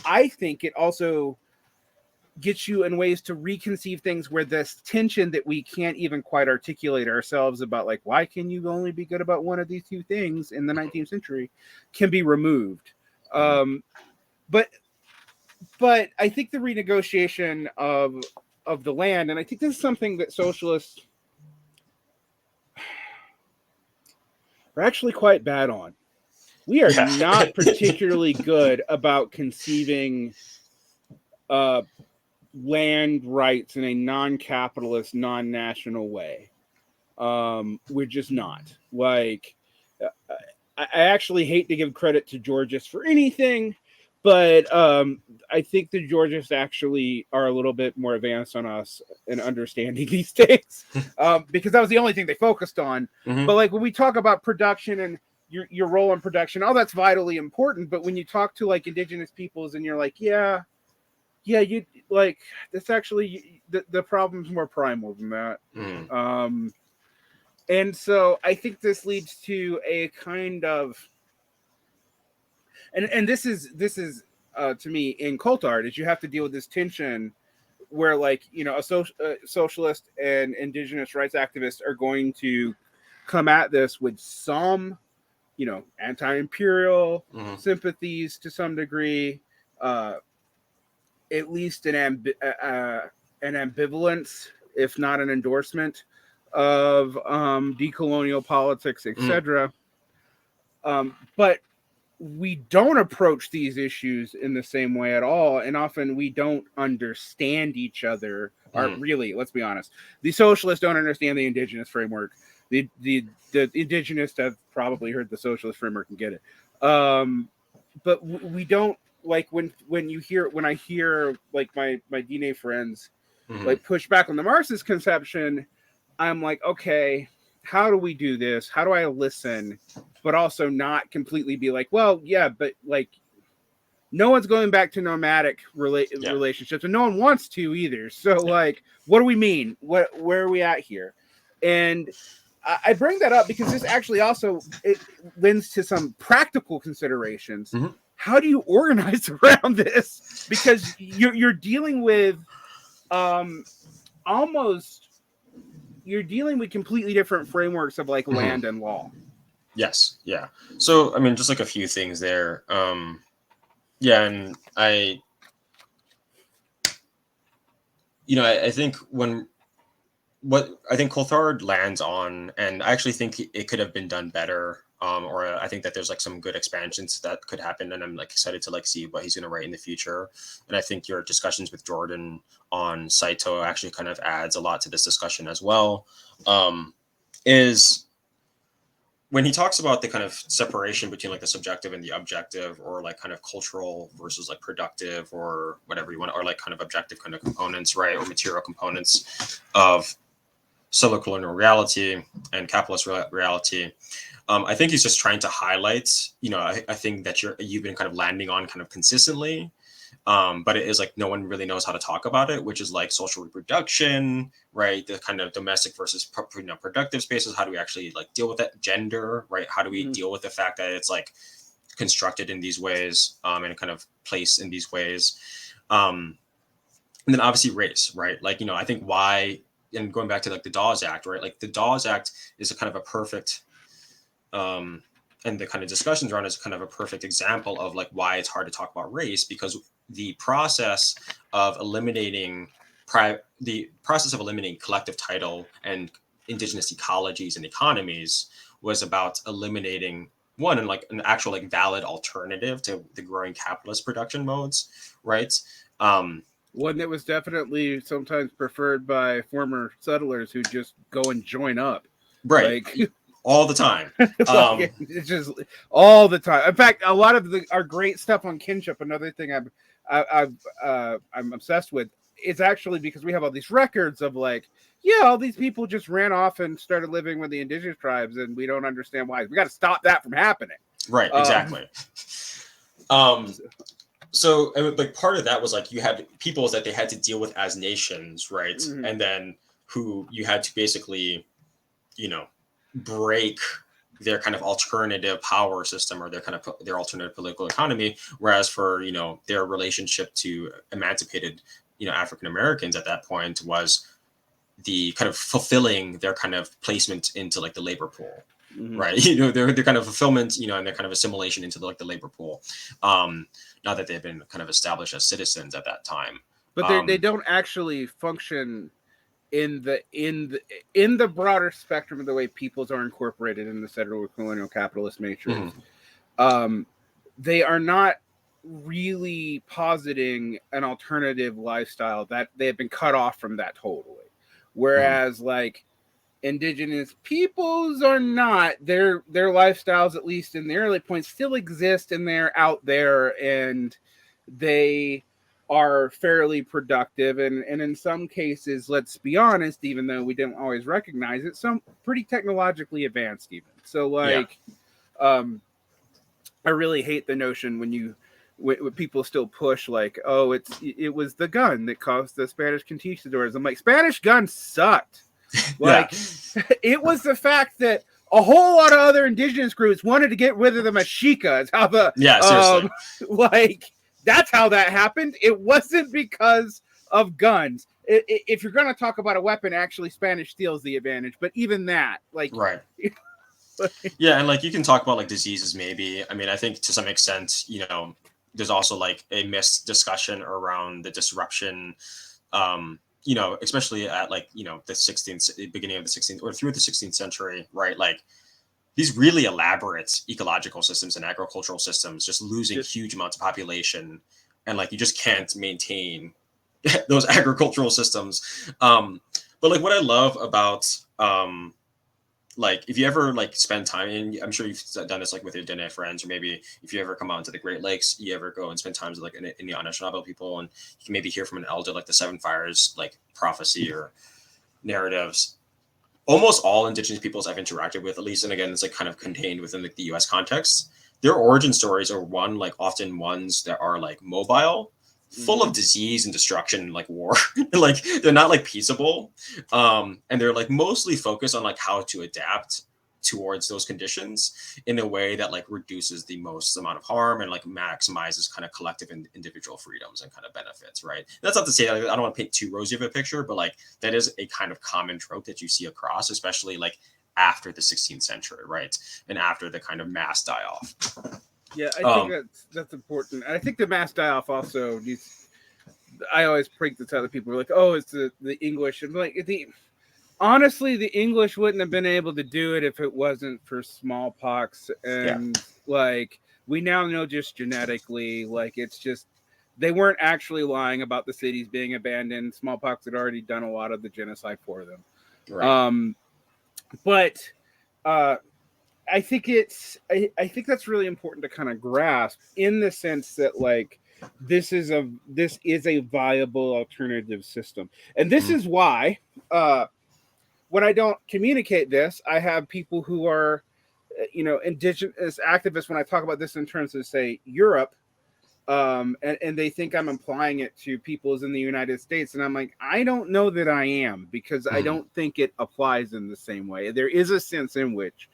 I think it also gets you in ways to reconceive things where this tension that we can't even quite articulate ourselves about, why can you only be good about one of these two things in the 19th century, can be removed. But I think the renegotiation of the land, and I think this is something that socialists are actually quite bad on. We are not particularly good about conceiving land rights in a non-capitalist, non-national way. We're just not. I actually hate to give credit to Georgists for anything, but I think the Georgists actually are a little bit more advanced on us in understanding these things, because that was the only thing they focused on. Mm-hmm. But when we talk about production and your role in production, all that's vitally important. But when you talk to indigenous peoples and you're you that's actually the problem's more primal than that. Mm. And so I think this leads to a kind of, and this is to me in Coulthard, is you have to deal with this tension where a socialist and indigenous rights activists are going to come at this with some anti-imperial sympathies to some degree, at least an ambivalence, if not an endorsement of decolonial politics, etc. But we don't approach these issues in the same way at all, and often we don't understand each other. Or really, let's be honest, the socialists don't understand the indigenous framework. The indigenists have probably heard the socialist framework and get it, but we don't, when I hear my DNA friends push back on the Marxist conception. I'm like, okay, how do we do this? How do I listen, but also not completely be like, well, yeah, but like, no one's going back to nomadic relationships, and no one wants to either. So, like, what do we mean? Where are we at here? And I bring that up because this actually also it lends to some practical considerations.
Mm-hmm.
How do you organize around this? Because you're dealing with almost you're dealing with completely different frameworks of like land and law.
Yes. Yeah. So, I mean, just like a few things there. Yeah, and I think what I think Coulthard lands on, and I actually think it could have been done better. Or I think that there's like some good expansions that could happen, and I'm like excited to like see what he's going to write in the future. And I think your discussions with Jordan on Saito actually kind of adds a lot to this discussion as well. Is when he talks about the kind of separation between like the subjective and the objective, or like kind of cultural versus like productive, or whatever you want, or like kind of objective kind of components, right, or material components of settler colonial reality and capitalist reality. I think he's just trying to highlight, I think that you've been kind of landing on kind of consistently, but it is like no one really knows how to talk about it, which is like social reproduction, right? The kind of domestic versus productive spaces. How do we actually like deal with that? Gender, right? How do we deal with the fact that it's like constructed in these ways, and kind of placed in these ways, and then obviously race, right? Like I think why, and going back to like the Dawes Act, right? Like the Dawes Act is a kind of a perfect, and the kind of discussions around it is kind of a perfect example of like why it's hard to talk about race, because the process of eliminating collective title and indigenous ecologies and economies was about eliminating one and like an actual like valid alternative to the growing capitalist production modes, right?
One that was definitely sometimes preferred by former settlers who just go and join up,
right? Like, all the time.
Like, it's just all the time. In fact, a lot of our great stuff on kinship, another thing I'm obsessed with, is actually because we have all these records of like, yeah, all these people just ran off and started living with the indigenous tribes, and we don't understand why. We got to stop that from happening.
Right, exactly. So like part of that was like you had peoples that they had to deal with as nations, right? And then who you had to basically, break their kind of alternative power system, or their alternative political economy. Whereas for, their relationship to emancipated, African Americans at that point was the kind of fulfilling their kind of placement into like the labor pool, right? Their kind of fulfillment, and their kind of assimilation into the labor pool. Now that they've been kind of established as citizens at that time.
But they don't actually function in the broader spectrum of the way peoples are incorporated in the settler colonial capitalist matrix. They are not really positing an alternative lifestyle, that they have been cut off from that totally. Whereas like indigenous peoples are not, their lifestyles, at least in the early points, still exist, and they're out there, and they are fairly productive, and in some cases, let's be honest, even though we didn't always recognize it, some pretty technologically advanced even. So like, I really hate the notion when people still push like, oh, it was the gun that caused the Spanish conquistadors. I'm like, Spanish guns sucked. Like, it was the fact that a whole lot of other indigenous groups wanted to get rid of the Mexica. Is how
seriously.
Like, that's how that happened. It wasn't because of guns. If you're going to talk about a weapon, actually, Spanish steals the advantage. But even that, like,
right. Yeah, and like you can talk about like diseases, maybe. I mean, I think to some extent, there's also like a missed discussion around the disruption, especially at like, the beginning of the 16th or through the 16th century, right? Like these really elaborate ecological systems and agricultural systems just losing huge amounts of population. And like, you just can't maintain those agricultural systems. But like what I love about, like if you ever like spend time, and I'm sure you've done this like with your Dene friends, or maybe if you ever come out to the Great Lakes, you ever go and spend time with like in the Anishinaabe people, and you can maybe hear from an elder like the Seven Fires like prophecy or narratives. almost all indigenous peoples I've interacted with, at least, and again, it's like kind of contained within like the US context, their origin stories are often ones that are like mobile, full of disease and destruction and like war. Like they're not like peaceable. And they're like mostly focused on like how to adapt towards those conditions in a way that like reduces the most amount of harm and like maximizes kind of collective and individual freedoms and kind of benefits, right? That's not to say, like, I don't want to paint too rosy of a picture, but like that is a kind of common trope that you see across, especially like after the 16th century, right? And after the kind of mass die-off.
Yeah, I think that's important. I think the mass die-off also needs, I always break this out to people, like, oh, it's the English. And like, honestly, the English wouldn't have been able to do it if it wasn't for smallpox. And like, we now know just genetically, like, it's just, they weren't actually lying about the cities being abandoned. Smallpox had already done a lot of the genocide for them.
Right.
But I think I think that's really important to kind of grasp, in the sense that like this is a viable alternative system. And this is why when I don't communicate this, I have people who are, you know, indigenous activists, when I talk about this in terms of, say, Europe, and they think I'm implying it to peoples in the United States. And I'm like, I don't know that I am, because I don't think it applies in the same way. There is a sense in which,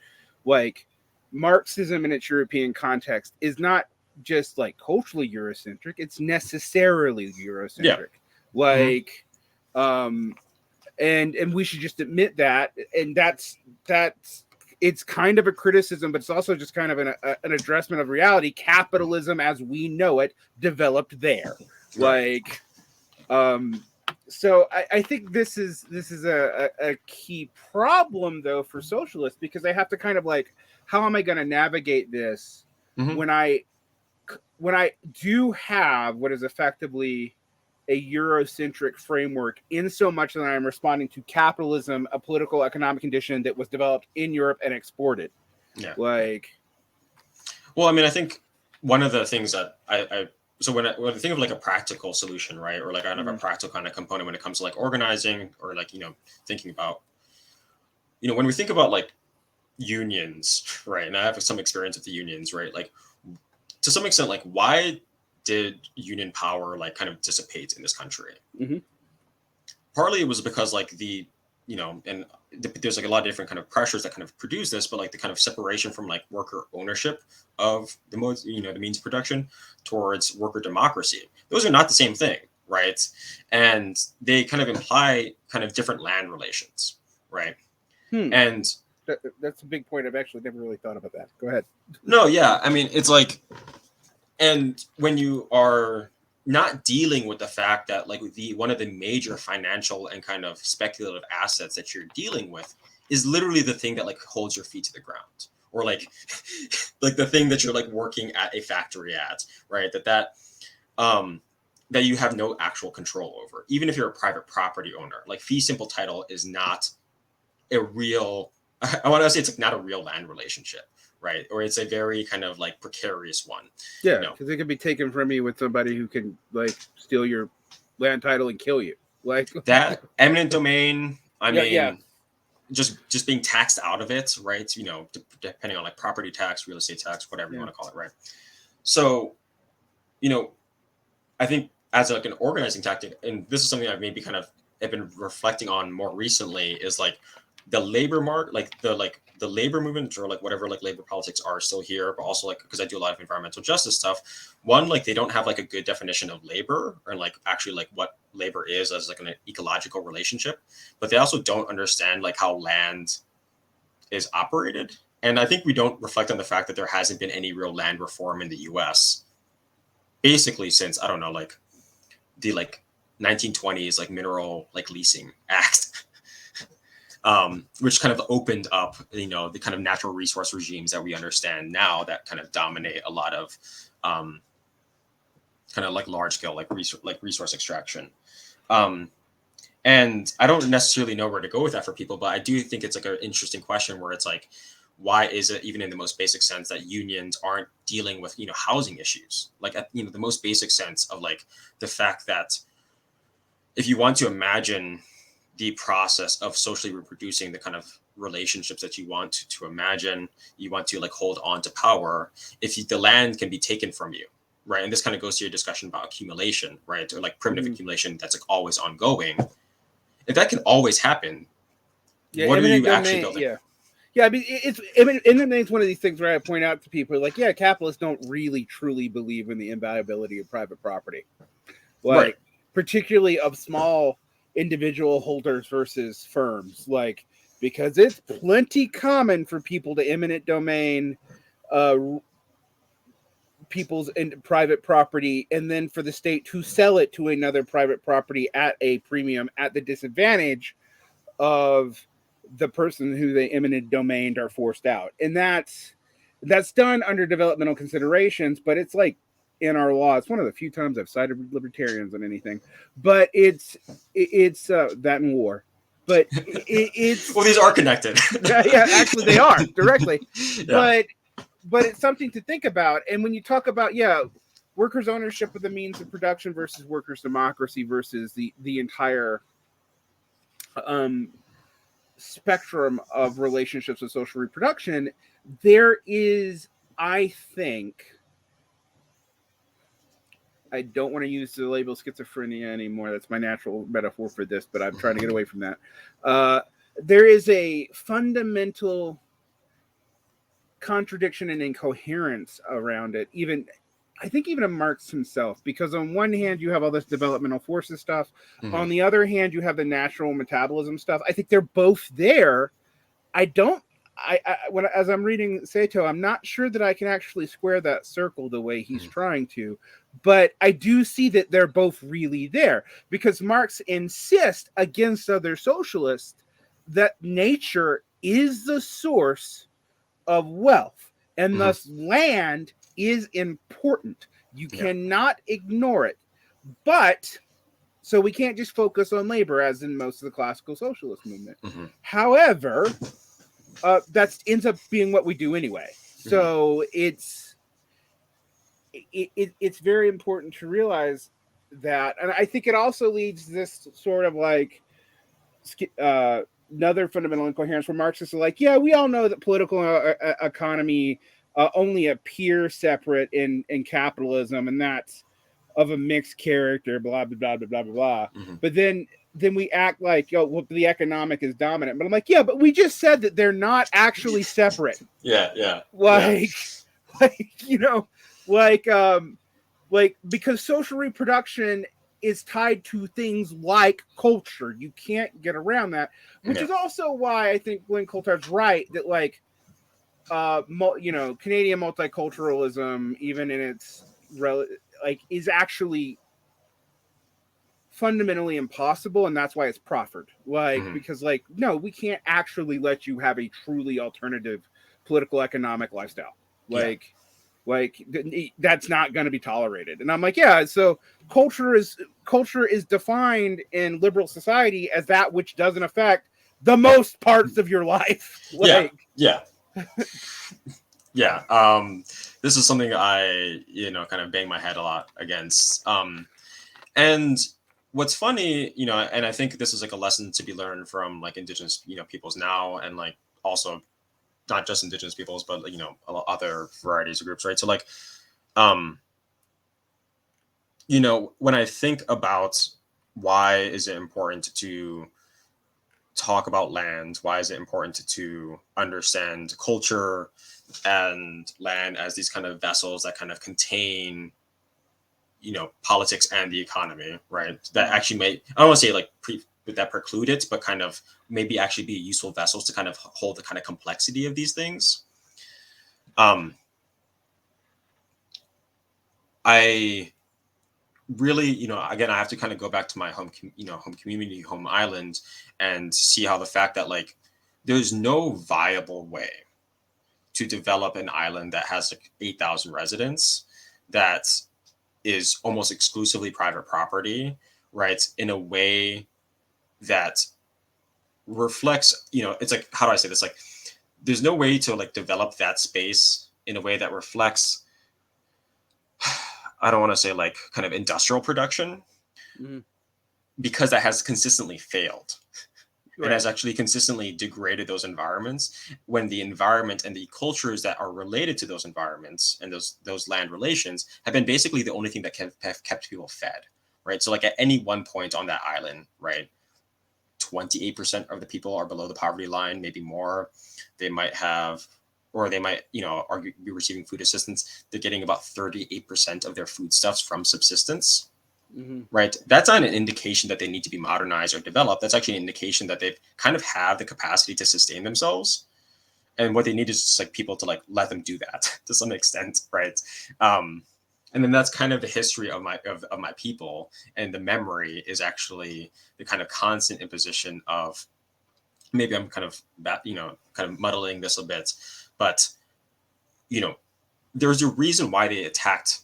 like, Marxism in its European context is not just like culturally Eurocentric, it's necessarily Eurocentric. Like, and we should just admit that. And that's it's kind of a criticism, but it's also just kind of an addressment of reality. Capitalism as we know it developed there. Like, so I think this is a key problem, though, for socialists, because they have to kind of like, how am I going to navigate this when I do have what is effectively a Eurocentric framework, in so much that I'm responding to capitalism, a political economic condition that was developed in Europe and exported. Like,
well, I mean, I think one of the things that so when I think of like a practical solution, right, or like kind of a practical kind of component when it comes to like organizing, or like, you know, thinking about, you know, when we think about like unions, right, and I have some experience with the unions, right, like to some extent, like, why did union power like kind of dissipate in this country? Partly it was because like the, you know, and there's like a lot of different kind of pressures that kind of produce this, but like the kind of separation from like worker ownership of the most, you know, the means of production towards worker democracy. Those are not the same thing, right? And they kind of imply kind of different land relations, right? And
that's a big point. I've actually never really thought about that. Go ahead.
No, yeah, I mean, it's like, and when you are not dealing with the fact that like one of the major financial and kind of speculative assets that you're dealing with is literally the thing that like holds your feet to the ground, or like like the thing that you're like working at a factory at, right? That you have no actual control over, even if you're a private property owner. Like fee simple title is not a real, I want to say it's like not a real land relationship, right? Or it's a very kind of like precarious one.
Yeah, because it could be taken from you with somebody who can like steal your land title and kill you. Like
that eminent domain. I mean, just being taxed out of it, right? You know, depending on like property tax, real estate tax, whatever you want to call it, right? So, you know, I think as like an organizing tactic, and this is something I've maybe kind of have been reflecting on more recently, is like the labor market, like the labor movement, or like whatever like labor politics are still here, but also like, because I do a lot of environmental justice stuff, one, like they don't have like a good definition of labor, or like actually like what labor is as like an ecological relationship, but they also don't understand like how land is operated. And I think we don't reflect on the fact that there hasn't been any real land reform in the US basically since, I don't know, like the like 1920s like mineral like leasing act. Which kind of opened up, you know, the kind of natural resource regimes that we understand now that kind of dominate a lot of kind of like large scale like resource extraction. And I don't necessarily know where to go with that for people, but I do think it's like an interesting question where it's like, why is it, even in the most basic sense, that unions aren't dealing with, you know, housing issues? Like, you know, the most basic sense of like the fact that if you want to imagine the process of socially reproducing the kind of relationships that you want to imagine, you want to like hold on to power, if the land can be taken from you, right? And this kind of goes to your discussion about accumulation, right? Or like primitive accumulation that's like always ongoing. If that can always happen, what are you actually building?
Yeah, I mean, it's one of these things where I point out to people, like, yeah, capitalists don't really truly believe in the invaluability of private property, like, right. Particularly of small individual holders versus firms, like, because it's plenty common for people to eminent domain people's private property, and then for the state to sell it to another private property at a premium at the disadvantage of the person who they eminent domained are forced out. And that's done under developmental considerations, but it's like in our law, it's one of the few times I've cited libertarians on anything, but it's that in war. But it's
well, these are connected.
Yeah, actually they are directly. Yeah. But it's something to think about. And when you talk about, workers' ownership of the means of production versus workers' democracy versus the entire spectrum of relationships with social reproduction, there is, I think, I don't want to use the label schizophrenia anymore. That's my natural metaphor for this, but I'm trying to get away from that. There is a fundamental contradiction and incoherence around it, I think even of Marx himself, because on one hand you have all this developmental forces stuff, on the other hand you have the natural metabolism stuff. I think they're both there. As I'm reading Sato, I'm not sure that I can actually square that circle the way he's trying to, but I do see that they're both really there, because Marx insists against other socialists that nature is the source of wealth, and thus land is important. You cannot ignore it. But so we can't just focus on labor as in most of the classical socialist movement. However, that ends up being what we do anyway. So it's very important to realize that. And I think it also leads to this sort of like another fundamental incoherence where Marxists are like, yeah, we all know that political economy only appear separate in capitalism, and that's of a mixed character, blah, blah, blah, blah, blah, blah. But then we act like, the economic is dominant. But I'm like, yeah, but we just said that they're not actually separate. Because social reproduction is tied to things like culture. You can't get around that, which is also why I think Glen Coulthard's right that Canadian multiculturalism, even in its is actually fundamentally impossible, and that's why it's proffered. Because no, we can't actually let you have a truly alternative political economic lifestyle. That's not going to be tolerated. And I'm like, so culture is defined in liberal society as that which doesn't affect the most parts of your life.
This is something I kind of bang my head a lot against. And what's funny, and I think this is like a lesson to be learned from like indigenous peoples now, and like also not just indigenous peoples, but other varieties of groups, right? So like when I think about why is it important to talk about land, why is it important to understand culture and land as these kind of vessels that kind of contain politics and the economy, right? That actually I don't want to say like that preclude it, but kind of maybe actually be useful vessels to kind of hold the kind of complexity of these things. I really, again, I have to kind of go back to my home community, home island, and see how the fact that like there's no viable way to develop an island that has like 8,000 residents that is almost exclusively private property, right? In a way that reflects, it's like, how do I say this? Like, there's no way to like develop that space in a way that reflects, I don't want to say like kind of industrial production, because that has consistently failed.
Right.
It has actually consistently degraded those environments when the environment and the cultures that are related to those environments and those land relations have been basically the only thing that have kept people fed, right? So like at any one point on that island, right, 28% of the people are below the poverty line, maybe more. They might have, or they might, be receiving food assistance. They're getting about 38% of their foodstuffs from subsistence.
Mm-hmm.
Right. That's not an indication that they need to be modernized or developed. That's actually an indication that they kind of have the capacity to sustain themselves. And what they need is just like people to like let them do that to some extent. Right. And then that's kind of the history of my people. And the memory is actually the kind of constant imposition of, maybe I'm kind of muddling this a bit, but there's a reason why they attacked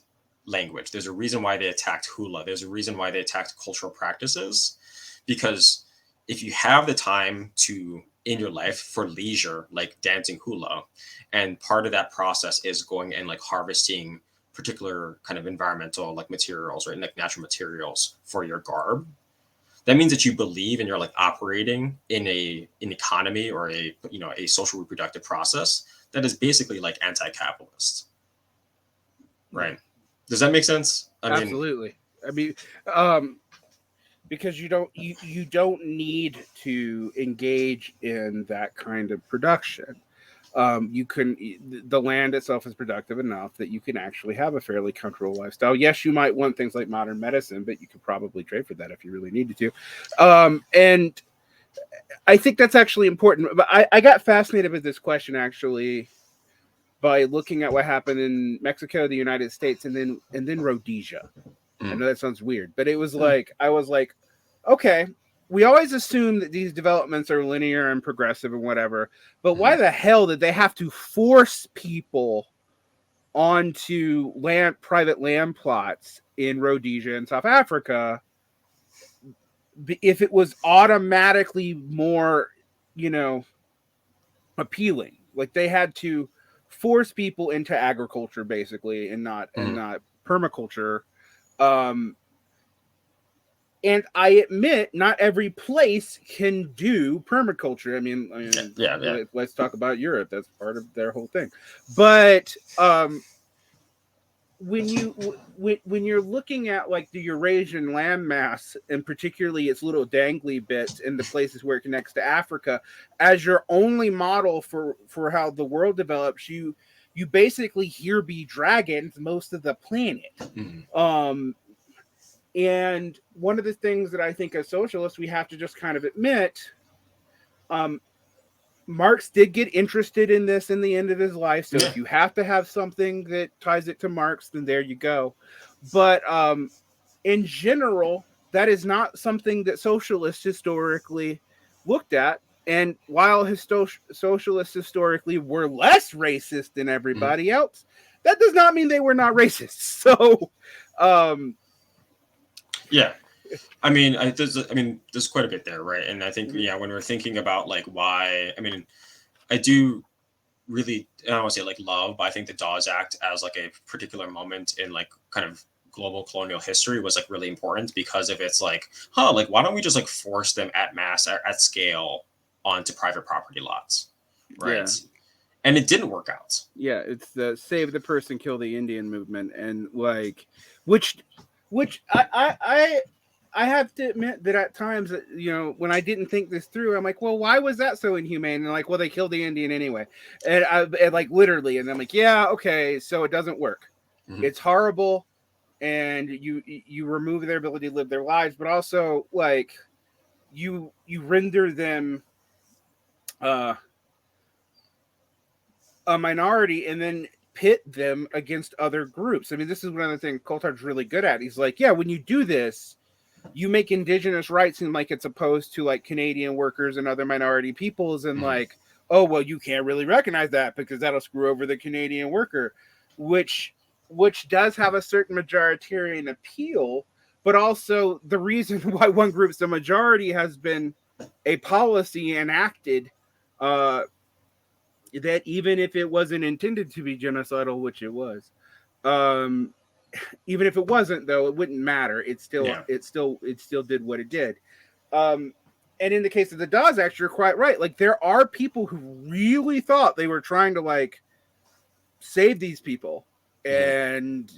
language. There's a reason why they attacked hula. There's a reason why they attacked cultural practices, because if you have the time to in your life for leisure, like dancing hula, and part of that process is going and like harvesting particular kind of environmental like materials, right, like natural materials for your garb, that means that you believe and you're like operating in an economy or a social reproductive process that is basically like anti-capitalist, right? Does that make sense?
Absolutely. I mean, because you don't need to engage in that kind of production. The land itself is productive enough that you can actually have a fairly comfortable lifestyle. Yes, you might want things like modern medicine, but you could probably trade for that if you really needed to. And I think that's actually important. But I got fascinated with this question actually by looking at what happened in Mexico, the United States, and then Rhodesia. I know that sounds weird, but it was like, I was like, okay, we always assume that these developments are linear and progressive and whatever, but why the hell did they have to force people onto private land plots in Rhodesia and South Africa if it was automatically more, appealing? Like they had to force people into agriculture basically and not permaculture. And I admit not every place can do permaculture. I mean, let's talk about Europe. That's part of their whole thing. But when you're looking at like the Eurasian landmass and particularly its little dangly bits in the places where it connects to Africa as your only model for how the world develops, you basically here be dragons most of the planet. And one of the things that I think as socialists we have to just kind of admit, Marx did get interested in this in the end of his life. So if you have to have something that ties it to Marx, then there you go. But in general, that is not something that socialists historically looked at. And while socialists historically were less racist than everybody else, that does not mean they were not racist. So,
yeah. I mean, there's quite a bit there, right? And I think, when we're thinking about like why, I do really, I don't want to say like love, but I think the Dawes Act as like a particular moment in like kind of global colonial history was like really important because of its like, like why don't we just like force them at mass, at scale onto private property lots, right? Yeah. And it didn't work out.
Yeah, it's the save the person, kill the Indian movement, and like, which I have to admit that at times, when I didn't think this through, I'm like, well, why was that so inhumane? And like, well, they killed the Indian anyway. And like literally, and I'm like, yeah, okay, so it doesn't work. It's horrible. And you remove their ability to live their lives, but also like you render them a minority and then pit them against other groups. I mean, this is one of the things Coulthard's really good at. He's like, yeah, when you do this, you make indigenous rights seem like it's opposed to like Canadian workers and other minority peoples, and like, oh, well, you can't really recognize that because that'll screw over the Canadian worker, which does have a certain majoritarian appeal, but also the reason why one group's the majority has been a policy enacted that even if it wasn't intended to be genocidal, which it was, even if it wasn't, though, it wouldn't matter. It still did what it did. And in the case of the Dawes Act, you're quite right. Like, there are people who really thought they were trying to like save these people, and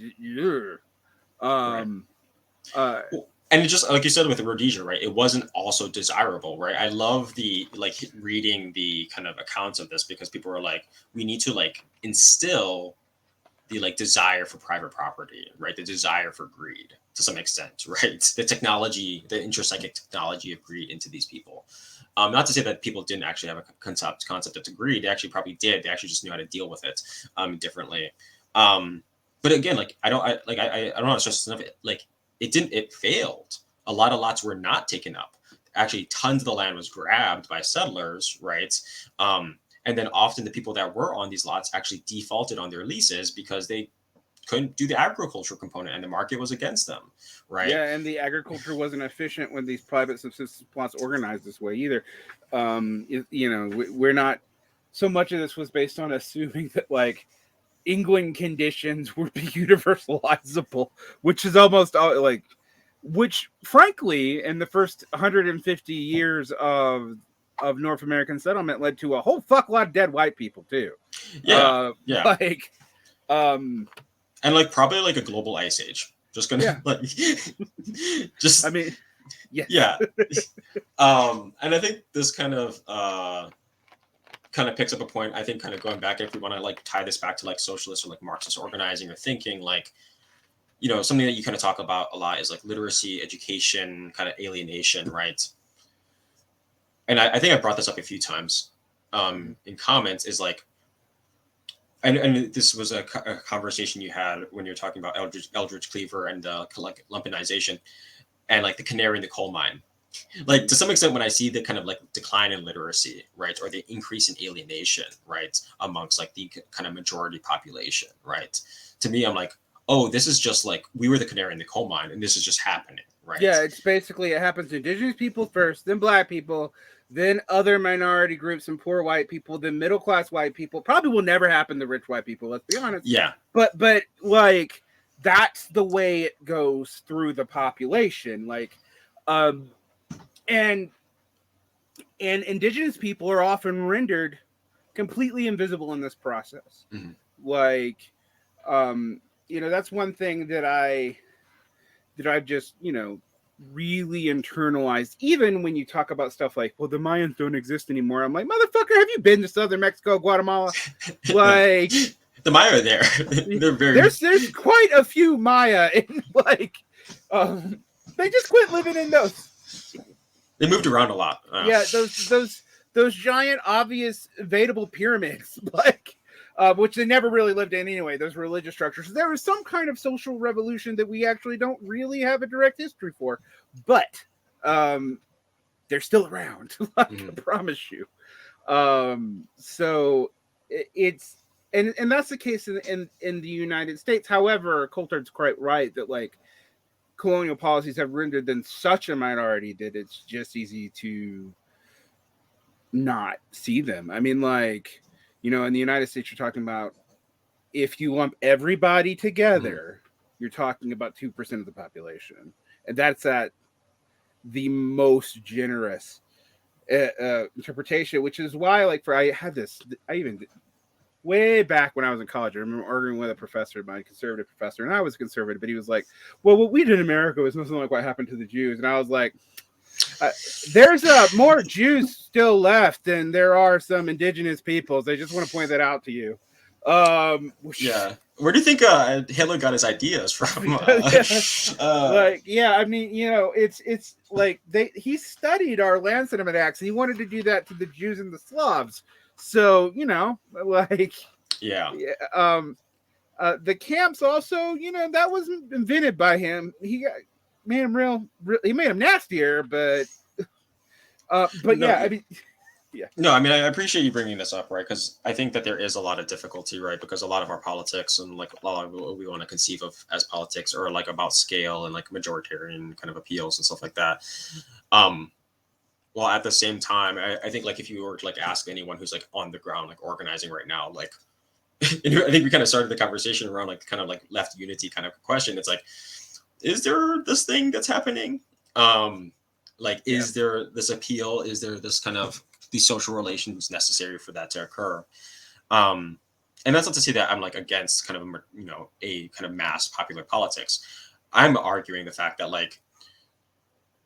and it just, like you said with Rhodesia, right? It wasn't also desirable, right? I love the like reading the kind of accounts of this, because people were like, we need to like instill the like desire for private property, right? The desire for greed to some extent, right? The technology, the intrapsychic technology of greed into these people. Not to say that people didn't actually have a concept of greed. They actually probably did. They actually just knew how to deal with it differently. But again, like I don't want to stress enough. Like it failed. A lot of lots were not taken up. Actually, tons of the land was grabbed by settlers, right? And then often the people that were on these lots actually defaulted on their leases because they couldn't do the agriculture component and the market was against them, right?
Yeah, and the agriculture wasn't efficient when these private subsistence plots organized this way either. We're not, so much of this was based on assuming that like England conditions would be universalizable, which is almost like, which frankly in the first 150 years of North American settlement led to a whole fuck lot of dead white people too.
And like probably like a global ice age. Just gonna like just
I mean
yeah. And I think this kind of picks up a point. I think kind of going back, if we want to like tie this back to like socialist or like Marxist organizing or thinking, like, you know, something that you kind of talk about a lot is like literacy, education, kind of alienation, right? And I think I brought this up a few times in comments, is like, and this was a conversation you had when you're talking about Eldridge Cleaver and like lumpenization and like the canary in the coal mine. Like to some extent, when I see the kind of like decline in literacy, right, or the increase in alienation, right, amongst like the kind of majority population, right, to me, I'm like, oh, this is just like we were the canary in the coal mine, and this is just happening, right?
Yeah, it's basically, it happens to indigenous people first, then black people, then other minority groups and poor white people, then middle class white people. Probably will never happen to rich white people, let's be honest.
Yeah.
But like that's the way it goes through the population. Like and indigenous people are often rendered completely invisible in this process.
Mm-hmm.
Like that's one thing that I've just, really internalized. Even when you talk about stuff like, well, the Mayans don't exist anymore. I'm like, motherfucker, have you been to southern Mexico, Guatemala? Like
the Maya are there. They're very
there's quite a few Maya, and like they just quit living in those.
They moved around a lot.
Yeah, those giant, obvious, evadable pyramids, like. Which they never really lived in anyway, those religious structures. So there was some kind of social revolution that we actually don't really have a direct history for, but they're still around, I promise you. So it's, and that's the case in the United States. However, Coulthard's quite right that like colonial policies have rendered them such a minority that it's just easy to not see them. I mean, like, in the United States, you're talking about, if you lump everybody together, you're talking about 2% of the population. And that's at the most generous interpretation, which is why, like, way back when I was in college, I remember arguing with a professor, my conservative professor, and I was conservative, but he was like, well, what we did in America was nothing like what happened to the Jews. And I was like, there's more Jews still left than there are some indigenous peoples. I just want to point that out to you.
Yeah. Where do you think Hitler got his ideas from?
I mean, it's like he studied our land settlement acts, and he wanted to do that to the Jews and the Slavs. So, like, the camps also, that wasn't invented by him. He made him he made him nastier, but
No,
yeah, I mean, yeah.
No, I mean, I appreciate you bringing this up, right? Because I think that there is a lot of difficulty, right? Because a lot of our politics and like a lot of what we want to conceive of as politics are like about scale and like majoritarian kind of appeals and stuff like that. While at the same time, I think like if you were to like ask anyone who's like on the ground, like organizing right now, like I think we kind of started the conversation around like kind of like left unity kind of question. It's like, is there this thing that's happening? Like, is there this appeal? Is there this kind of these social relations necessary for that to occur? And that's not to say that I'm like against kind of, you know, a kind of mass popular politics. I'm arguing the fact that, like,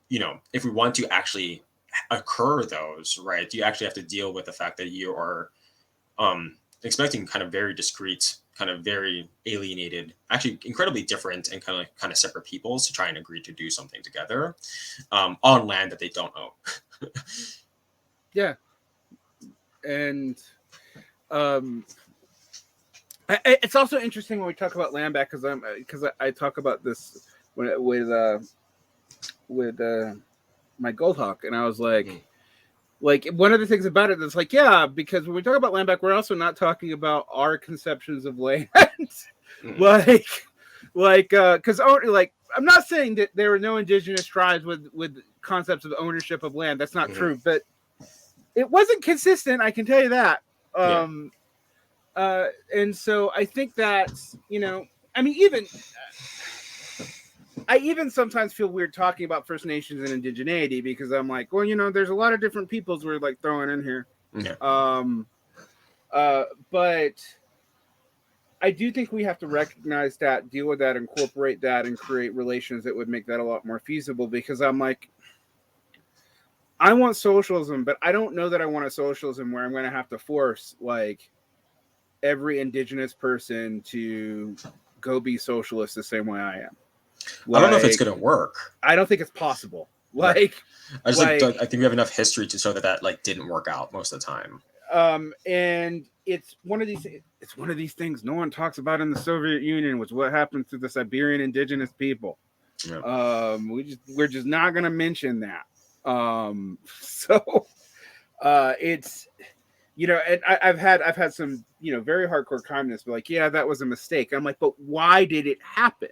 you know, if we want to actually occur those, right, you actually have to deal with the fact that you are expecting kind of very discrete, kind of very alienated, actually incredibly different and kind of separate peoples to try and agree to do something together on land that they don't own.
Yeah. And it's also interesting when we talk about land back, because I talk about this with my Goldhawk, and I was like, like, one of the things about it is like, yeah, because when we talk about land back, we're also not talking about our conceptions of land. like, because like, I'm not saying that there were no indigenous tribes with concepts of ownership of land. That's not true, but it wasn't consistent. I can tell you that. And so I think that, you know, I mean, I even sometimes feel weird talking about First Nations and indigeneity, because I'm like, well, you know, there's a lot of different peoples we're like throwing in here. But I do think we have to recognize that, deal with that, incorporate that, and create relations that would make that a lot more feasible, because I'm like, I want socialism, but I don't know that I want a socialism where I'm going to have to force like every indigenous person to go be socialist the same way I am.
Like, I don't know if it's going to work.
I don't think it's possible. Like,
I just I think we have enough history to show that like didn't work out most of the time.
And it's one of these things no one talks about in the Soviet Union, was what happened to the Siberian indigenous people. We're just not going to mention that. So it's, you know, and I've had some, you know, very hardcore communists be like, yeah, that was a mistake. I'm like, but why did it happen?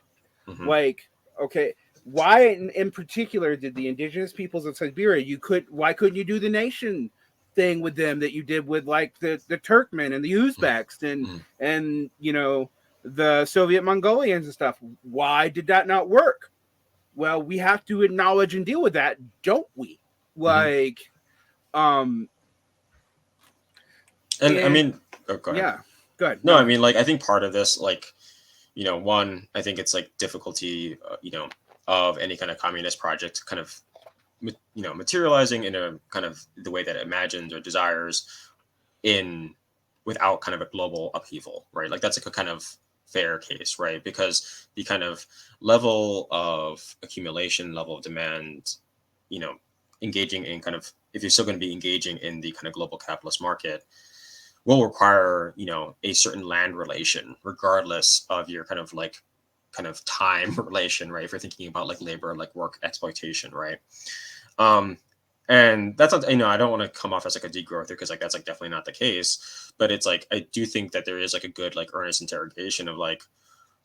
Like, okay, why in particular did the indigenous peoples of Siberia, why couldn't you do the nation thing with them that you did with like the Turkmen and the Uzbeks and you know, the Soviet Mongolians and stuff? Why did that not work? Well, we have to acknowledge and deal with that, don't we? Like, and
I mean, go ahead.
Yeah, good.
No, I mean, like, I think part of this, like, you know, one, I think it's like difficulty, you know, of any kind of communist project kind of, you know, materializing in a kind of the way that it imagines or desires without kind of a global upheaval, right? Like, that's like a kind of fair case, right? Because the kind of level of accumulation, level of demand, you know, engaging in kind of, if you're still going to be engaging in the kind of global capitalist market, will require, you know, a certain land relation, regardless of your kind of time relation, right? If you're thinking about like labor, like work exploitation, right? And that's not, you know, I don't want to come off as like a degrowther, because like that's like definitely not the case. But it's like, I do think that there is like a good like earnest interrogation of like,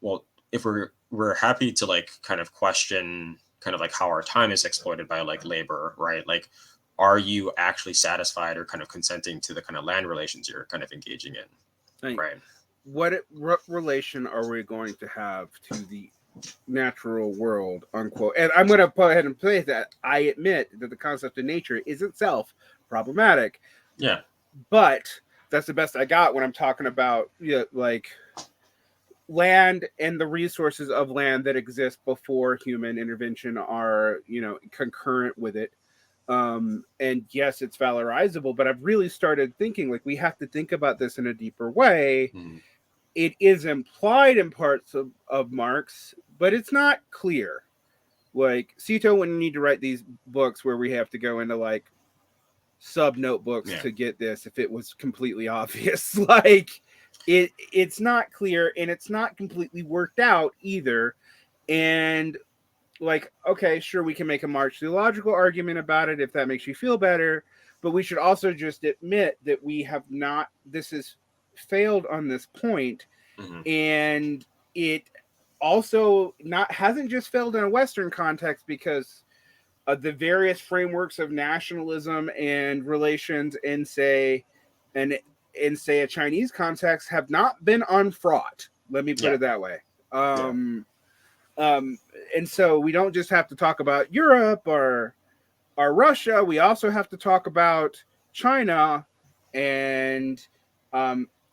well, if we're happy to like kind of question kind of like how our time is exploited by like labor, right? Like, are you actually satisfied or kind of consenting to the kind of land relations you're kind of engaging in, right?
What relation are we going to have to the natural world, unquote? And I'm going to go ahead and play that. I admit that the concept of nature is itself problematic.
Yeah.
But that's the best I got when I'm talking about, you know, like land and the resources of land that exist before human intervention are, you know, concurrent with it. And yes, it's valorizable, but I've really started thinking like we have to think about this in a deeper way. It is implied in parts of Marx, but it's not clear. Like, Cito wouldn't need to write these books where we have to go into like sub notebooks to get this if it was completely obvious. Like, it's not clear, and it's not completely worked out either. And like, okay, sure, we can make a Marx theological argument about it if that makes you feel better, but we should also just admit that this has failed on this point, and it also hasn't just failed in a Western context, because of the various frameworks of nationalism and relations and in say a Chinese context have not been unfraught. Let me put it that way. And so we don't just have to talk about Europe or Russia. We also have to talk about China, and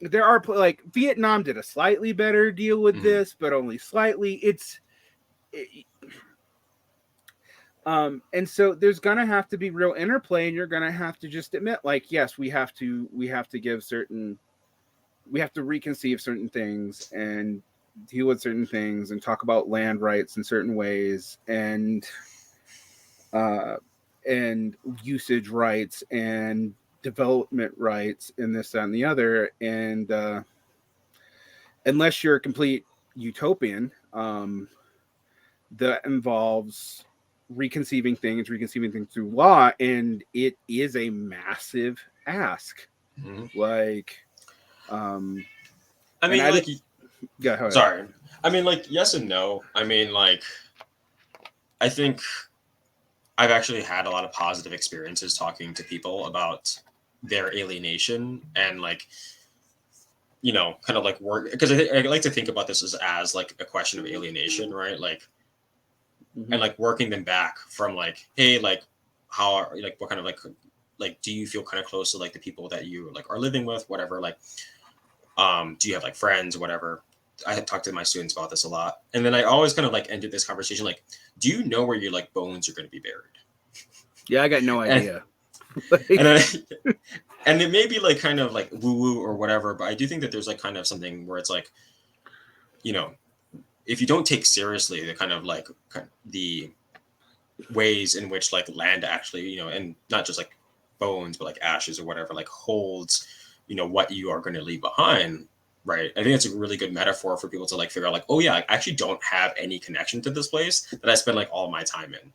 there are like Vietnam did a slightly better deal with this, but only slightly. And so there's gonna have to be real interplay, and you're gonna have to just admit, like, yes, we have to reconceive certain things and deal with certain things and talk about land rights in certain ways and usage rights and development rights and this, that, and the other. And unless you're a complete utopian, that involves reconceiving things through law, and it is a massive ask. Like,
I mean, like,
yeah,
sorry. I mean, like, yes and no. I mean, like, I think I've actually had a lot of positive experiences talking to people about their alienation and, like, you know, kind of like work, because I like to think about this as like a question of alienation, right? Like, and like working them back from like, hey, like, how are, like, what kind of like, do you feel kind of close to like the people that you like are living with, whatever, like, do you have like friends, whatever. I had talked to my students about this a lot, and then I always kind of like ended this conversation like, do you know where your like bones are going to be buried?
Yeah, I got no idea.
And it may be like kind of like woo woo or whatever, but I do think that there's like kind of something where it's like, you know, if you don't take seriously the kind of like the ways in which like land actually, you know, and not just like bones, but like ashes or whatever, like holds, you know, what you are going to leave behind, right? I think it's a really good metaphor for people to like figure out like, oh yeah, I actually don't have any connection to this place that I spend like all my time in,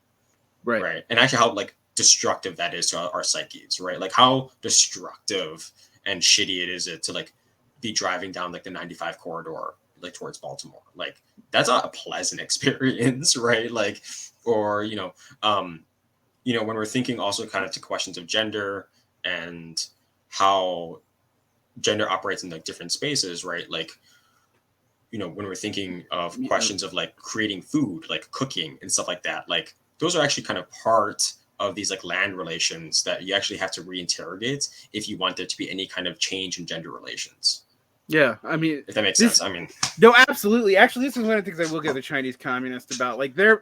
right? And actually how like destructive that is to our psyches, right? Like how destructive and shitty it is to like be driving down like the 95 corridor like towards Baltimore. Like that's not a pleasant experience, right? Like, or you know, when we're thinking also kind of to questions of gender and how gender operates in like different spaces, right? Like, you know, when we're thinking of questions of like creating food, like cooking and stuff like that, like those are actually kind of part of these like land relations that you actually have to reinterrogate if you want there to be any kind of change in gender relations.
Yeah, I mean,
if that makes sense. I mean,
no, absolutely. Actually, this is one of the things I will get the Chinese communists about. Like their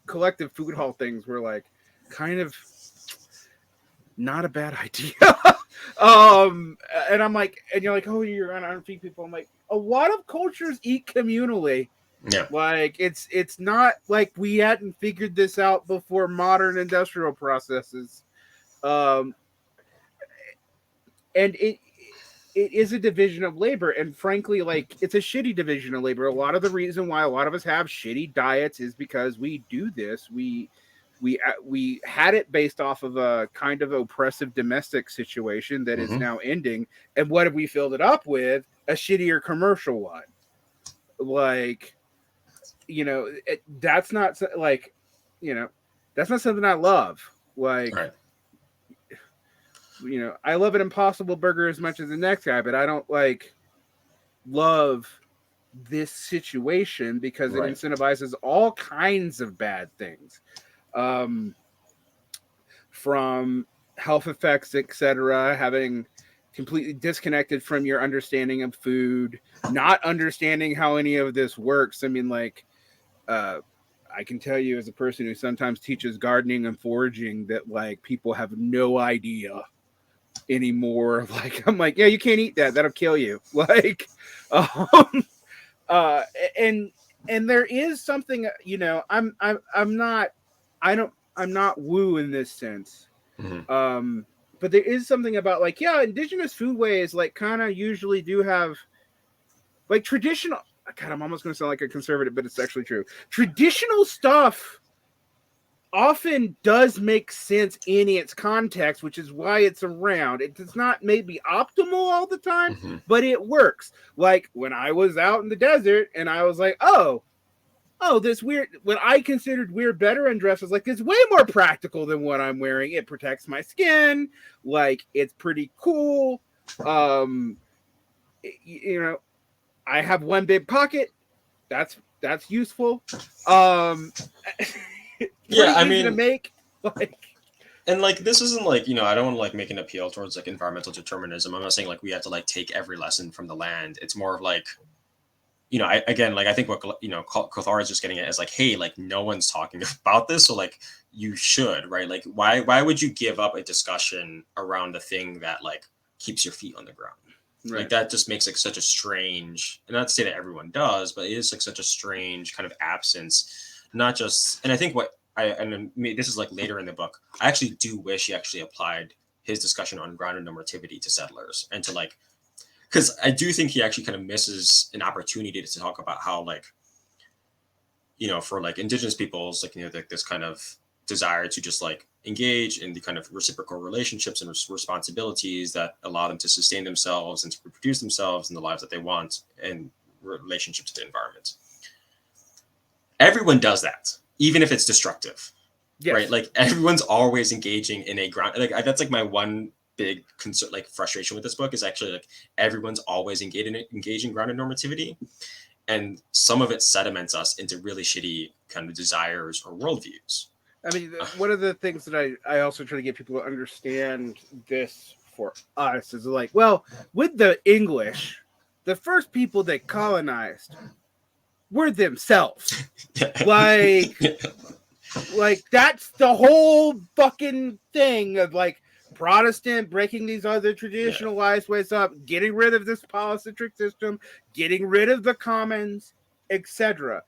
collective food hall things were like kind of not a bad idea. And I'm like, and you're like, oh, you're on feed people. I'm like, a lot of cultures eat communally.
Yeah,
like it's not like we hadn't figured this out before modern industrial processes. And it is a division of labor, and frankly, like it's a shitty division of labor. A lot of the reason why a lot of us have shitty diets is because we do this. We had it based off of a kind of oppressive domestic situation that is now ending, and what have we filled it up with? A shittier commercial one. Like, you know, that's not like, you know, that's not something I love. Like,
right.
You know, I love an Impossible Burger as much as the next guy, but I don't like love this situation because it incentivizes all kinds of bad things, from health effects, etc., having completely disconnected from your understanding of food, not understanding how any of this works. I mean, like, I can tell you as a person who sometimes teaches gardening and foraging that like people have no idea anymore. Like, I'm like, yeah, you can't eat that. That'll kill you. Like, and there is something, you know, I'm not woo in this sense. But there is something about like, yeah, indigenous foodways like kind of usually do have like traditional, God, I'm almost going to sound like a conservative, but it's actually true. Traditional stuff often does make sense in its context, which is why it's around. It does not maybe optimal all the time, but it works. Like when I was out in the desert and I was like, oh, this weird, what I considered weird veteran dress was like, it's way more practical than what I'm wearing. It protects my skin. Like, it's pretty cool. You know, I have one big pocket. That's useful.
Yeah, I
easy
mean,
to make. Like,
and like this isn't like, you know, I don't want to like make an appeal towards like environmental determinism. I'm not saying like we have to like take every lesson from the land. It's more of like, you know, I think what, you know, Coulthard is just getting at is like, hey, like no one's talking about this, so like you should, right? Like why would you give up a discussion around the thing that like keeps your feet on the ground?
right.
Like that just makes like such a strange, and not to say that everyone does, but it is like such a strange kind of absence. Not just, and I think what this is like later in the book, I actually do wish he actually applied his discussion on grounded normativity to settlers and to like, because I do think he actually kind of misses an opportunity to talk about how like, you know, for like indigenous peoples, like, you know, like this kind of desire to just like engage in the kind of reciprocal relationships and responsibilities that allow them to sustain themselves and to reproduce themselves in the lives that they want in relationship to the environment. Everyone does that, even if it's destructive,
Yes.
right? Like everyone's always engaging in a ground. Like that's like my one big concern, like frustration with this book is actually like everyone's always engaging grounded normativity, and some of it sediments us into really shitty kind of desires or worldviews.
I mean, one of the things that I also try to get people to understand this for us is like, well, with the English, the first people they colonized were themselves. Like that's the whole fucking thing of like Protestant breaking these other traditionalized ways up, getting rid of this polycentric system, getting rid of the commons, etc.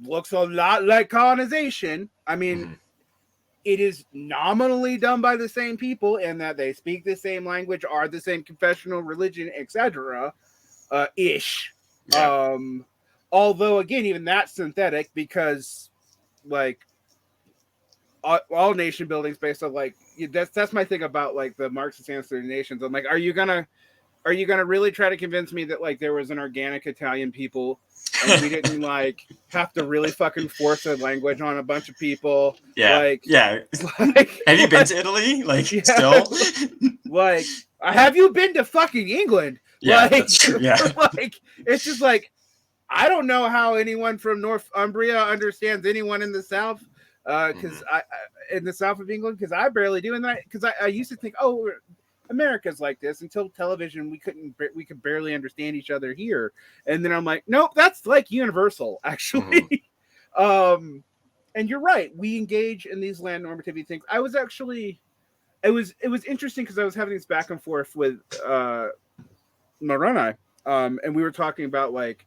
Looks a lot like colonization. I mean, it is nominally done by the same people in that they speak the same language, are the same confessional religion, etc. Ish.
Yeah.
Although again, even that's synthetic because like all nation buildings based on like that's my thing about like the Marxist answer to nations. I'm like, are you gonna really try to convince me that like there was an organic Italian people and we didn't like have to really fucking force a language on a bunch of people?
Yeah.
Like,
yeah.
Like,
have you been to Italy? Like still?
Like, have you been to fucking England?
Yeah,
like,
that's true. Yeah.
Like, it's just like, I don't know how anyone from Northumbria understands anyone in the South. Because I in the south of England, because I barely do, and because I used to think, oh, America's like this until television. We could barely understand each other here, and then I'm like, nope, that's like universal, actually. And you're right. We engage in these land normativity things. I was actually, it was interesting because I was having this back and forth with Marulani, and we were talking about like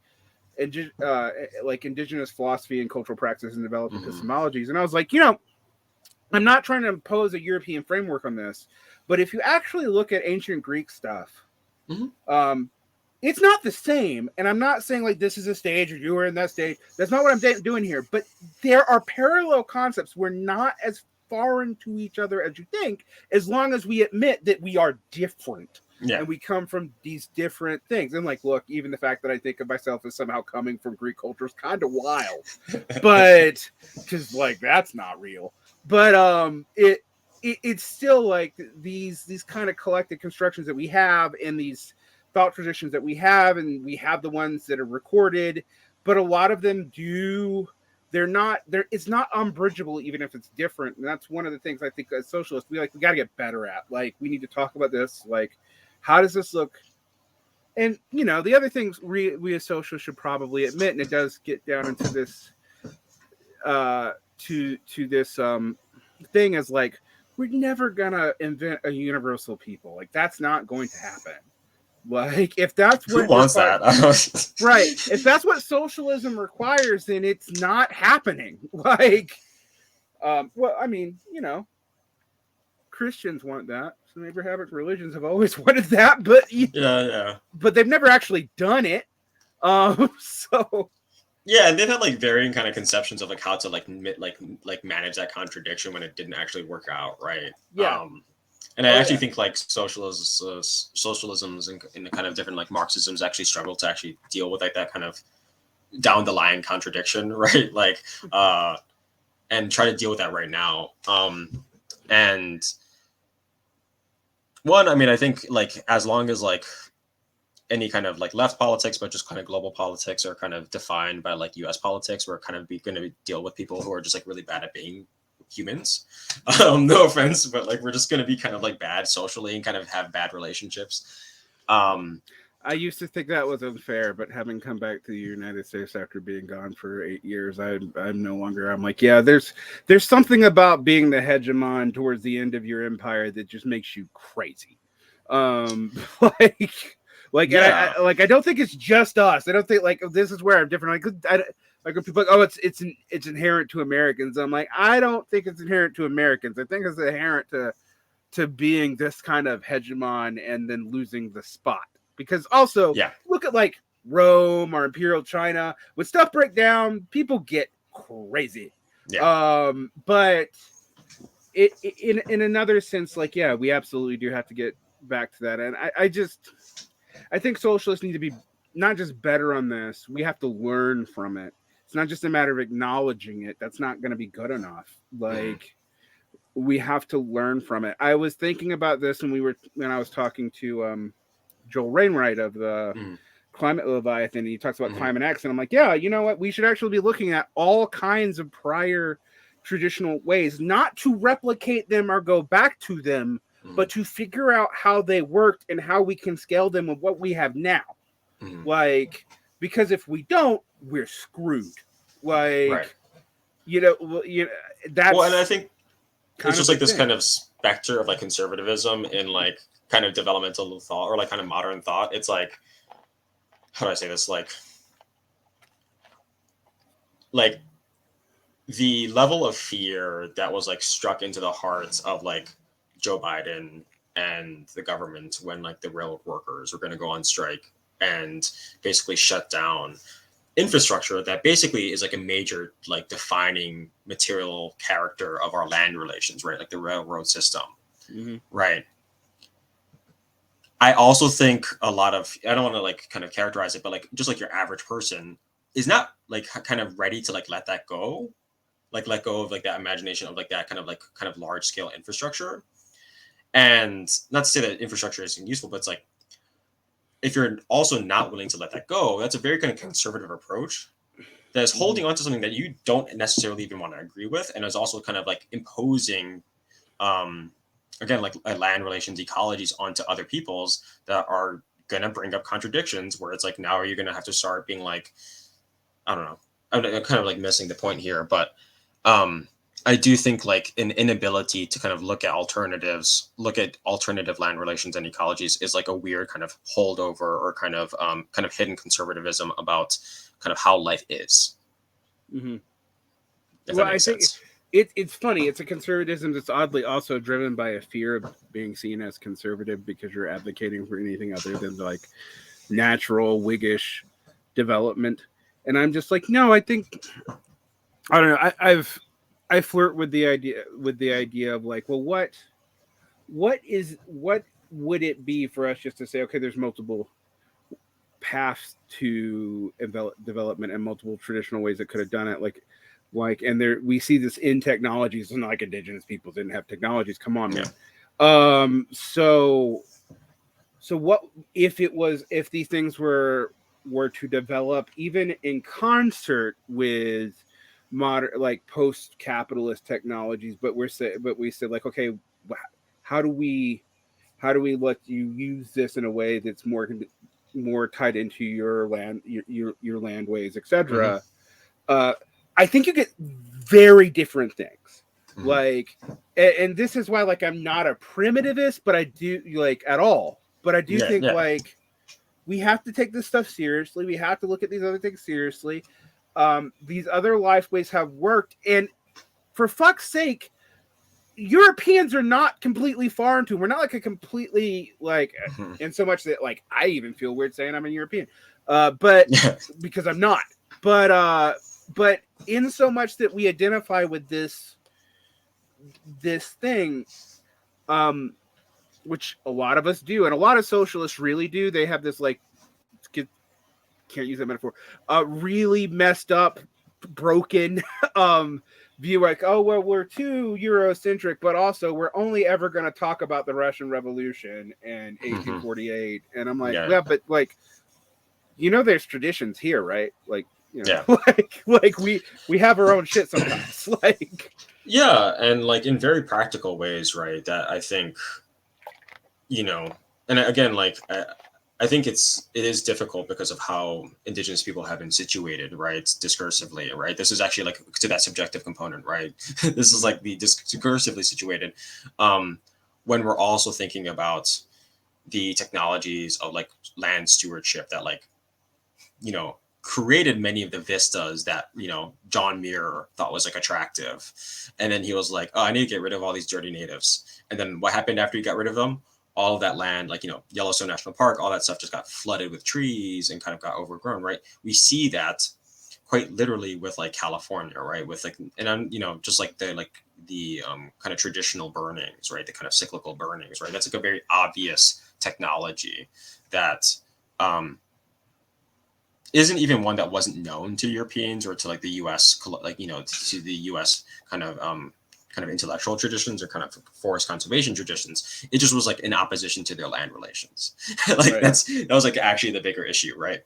indigenous philosophy and cultural practice and development epistemologies. And I was like, you know, I'm not trying to impose a European framework on this, but if you actually look at ancient Greek stuff, it's not the same. And I'm not saying like this is a stage or you were in that stage. That's not what I'm doing here. But there are parallel concepts. We're not as foreign to each other as you think, as long as we admit that we are different. Yeah. And we come from these different things. And like, look, even the fact that I think of myself as somehow coming from Greek culture is kind of wild. But because like that's not real. But it's still like these kind of collective constructions that we have and these thought traditions that we have, and we have the ones that are recorded, but a lot of them it's not unbridgeable even if it's different. And that's one of the things I think as socialists we got to get better at. Like, we need to talk about this, like, how does this look? And, you know, the other things we as socialists should probably admit, and it does get down into this, to this thing is like, we're never going to invent a universal people. Like, that's not going to happen. Like, if that's what...
Who wants that?
Right. If that's what socialism requires, then it's not happening. Like, well, I mean, you know, Christians want that. Some Abrahamic religions have always wanted that, but but they've never actually done it. So
yeah, and they've had like varying kind of conceptions of like how to like manage that contradiction when it didn't actually work out, right?
Yeah.
And I actually think like socialisms and the kind of different like Marxisms actually struggle to actually deal with like that kind of down the line contradiction, right? Like, and try to deal with that right now. And One, I mean, I think like as long as like any kind of like left politics, but just kind of global politics are kind of defined by like U.S. politics, we're kind of going to deal with people who are just like really bad at being humans. No offense, but like we're just going to be kind of like bad socially and kind of have bad relationships.
I used to think that was unfair, but having come back to the United States after being gone for 8 years, I'm no longer. I'm like, yeah, there's something about being the hegemon towards the end of your empire that just makes you crazy. Like,
Yeah.
I don't think it's just us. I don't think like this is where I'm different. Like when people like, oh, it's inherent to Americans. I'm like, I don't think it's inherent to Americans. I think it's inherent to being this kind of hegemon and then losing the spot. Because also, look at like Rome or Imperial China. When stuff break down, people get crazy.
Yeah.
But in another sense, like, yeah, we absolutely do have to get back to that. And I think socialists need to be not just better on this. We have to learn from it. It's not just a matter of acknowledging it. That's not going to be good enough. Like, we have to learn from it. I was thinking about this when I was talking to Joel Wainwright of the Climate Leviathan. He talks about Climate X, and I'm like, yeah, you know what? We should actually be looking at all kinds of prior traditional ways, not to replicate them or go back to them, but to figure out how they worked and how we can scale them with what we have now. Like, because if we don't, we're screwed. Like, that's.
Well, and I think it's just like this kind of specter of like conservatism in like kind of developmental thought or like kind of modern thought. It's like, how do I say this? Like the level of fear that was like struck into the hearts of like Joe Biden and the government when like the railroad workers were going to go on strike and basically shut down infrastructure that basically is like a major like defining material character of our land relations, right? Like the railroad system, right? I also think a lot of, I don't want to like kind of characterize it, but like just like your average person is not like kind of ready to like let that go, like let go of like that imagination of like that kind of large scale infrastructure. And not to say that infrastructure isn't useful, but it's like if you're also not willing to let that go, that's a very kind of conservative approach that is holding on to something that you don't necessarily even want to agree with, and is also kind of like imposing again, like land relations, ecologies onto other peoples that are going to bring up contradictions where it's like, now are you going to have to start being like, I don't know, I'm kind of like missing the point here, but I do think like an inability to kind of look at alternative land relations and ecologies is like a weird kind of holdover or kind of hidden conservatism about kind of how life is.
Well, I think it's funny. It's a conservatism that's oddly also driven by a fear of being seen as conservative because you're advocating for anything other than like natural Whiggish development. And I'm just like, no, I think, I don't know. I flirt with the idea of like, well, what would it be for us just to say, okay, there's multiple paths to development and multiple traditional ways that could have done it. Like, and there we see this in technologies, and like indigenous people didn't have technologies. Come on, man. So what if these things were to develop even in concert with modern, like post-capitalist technologies, but we said like, okay, how do we let you use this in a way that's more tied into your land, your land ways, etc. I think you get very different things. Like, and this is why like I'm not a primitivist, but I do like at all. But I do think like we have to take this stuff seriously. We have to look at these other things seriously. These other life ways have worked, and for fuck's sake, Europeans are not completely foreign to them. We're not like a completely like, in so much that like I even feel weird saying I'm a European, but because I'm not. But in so much that we identify with this thing, which a lot of us do, and a lot of socialists really do. They have this like, can't use that metaphor, really messed up, broken view like, oh, well, we're too Eurocentric, but also we're only ever going to talk about the Russian Revolution and 1848. And I'm like, yeah, but like, there's traditions here, right? Like, like we have our own shit sometimes. Like,
yeah, and like in very practical ways, right? That I think, and again, like I think it is difficult because of how indigenous people have been situated, right? Discursively, right? This is actually like to that subjective component, right? This is like the discursively situated. When we're also thinking about the technologies of like land stewardship that like, created many of the vistas that, John Muir thought was like attractive. And then he was like, oh, I need to get rid of all these dirty natives. And then what happened after he got rid of them? All of that land, like, Yellowstone National Park, all that stuff just got flooded with trees and kind of got overgrown, right? We see that quite literally with like California, right? With like, and I'm, just like the kind of traditional burnings, right? The kind of cyclical burnings, right? That's like a very obvious technology that isn't even one that wasn't known to Europeans or to like the U.S., like, to the U.S. kind of intellectual traditions or kind of forest conservation traditions. It just was like in opposition to their land relations. Like right. That was like actually the bigger issue, right?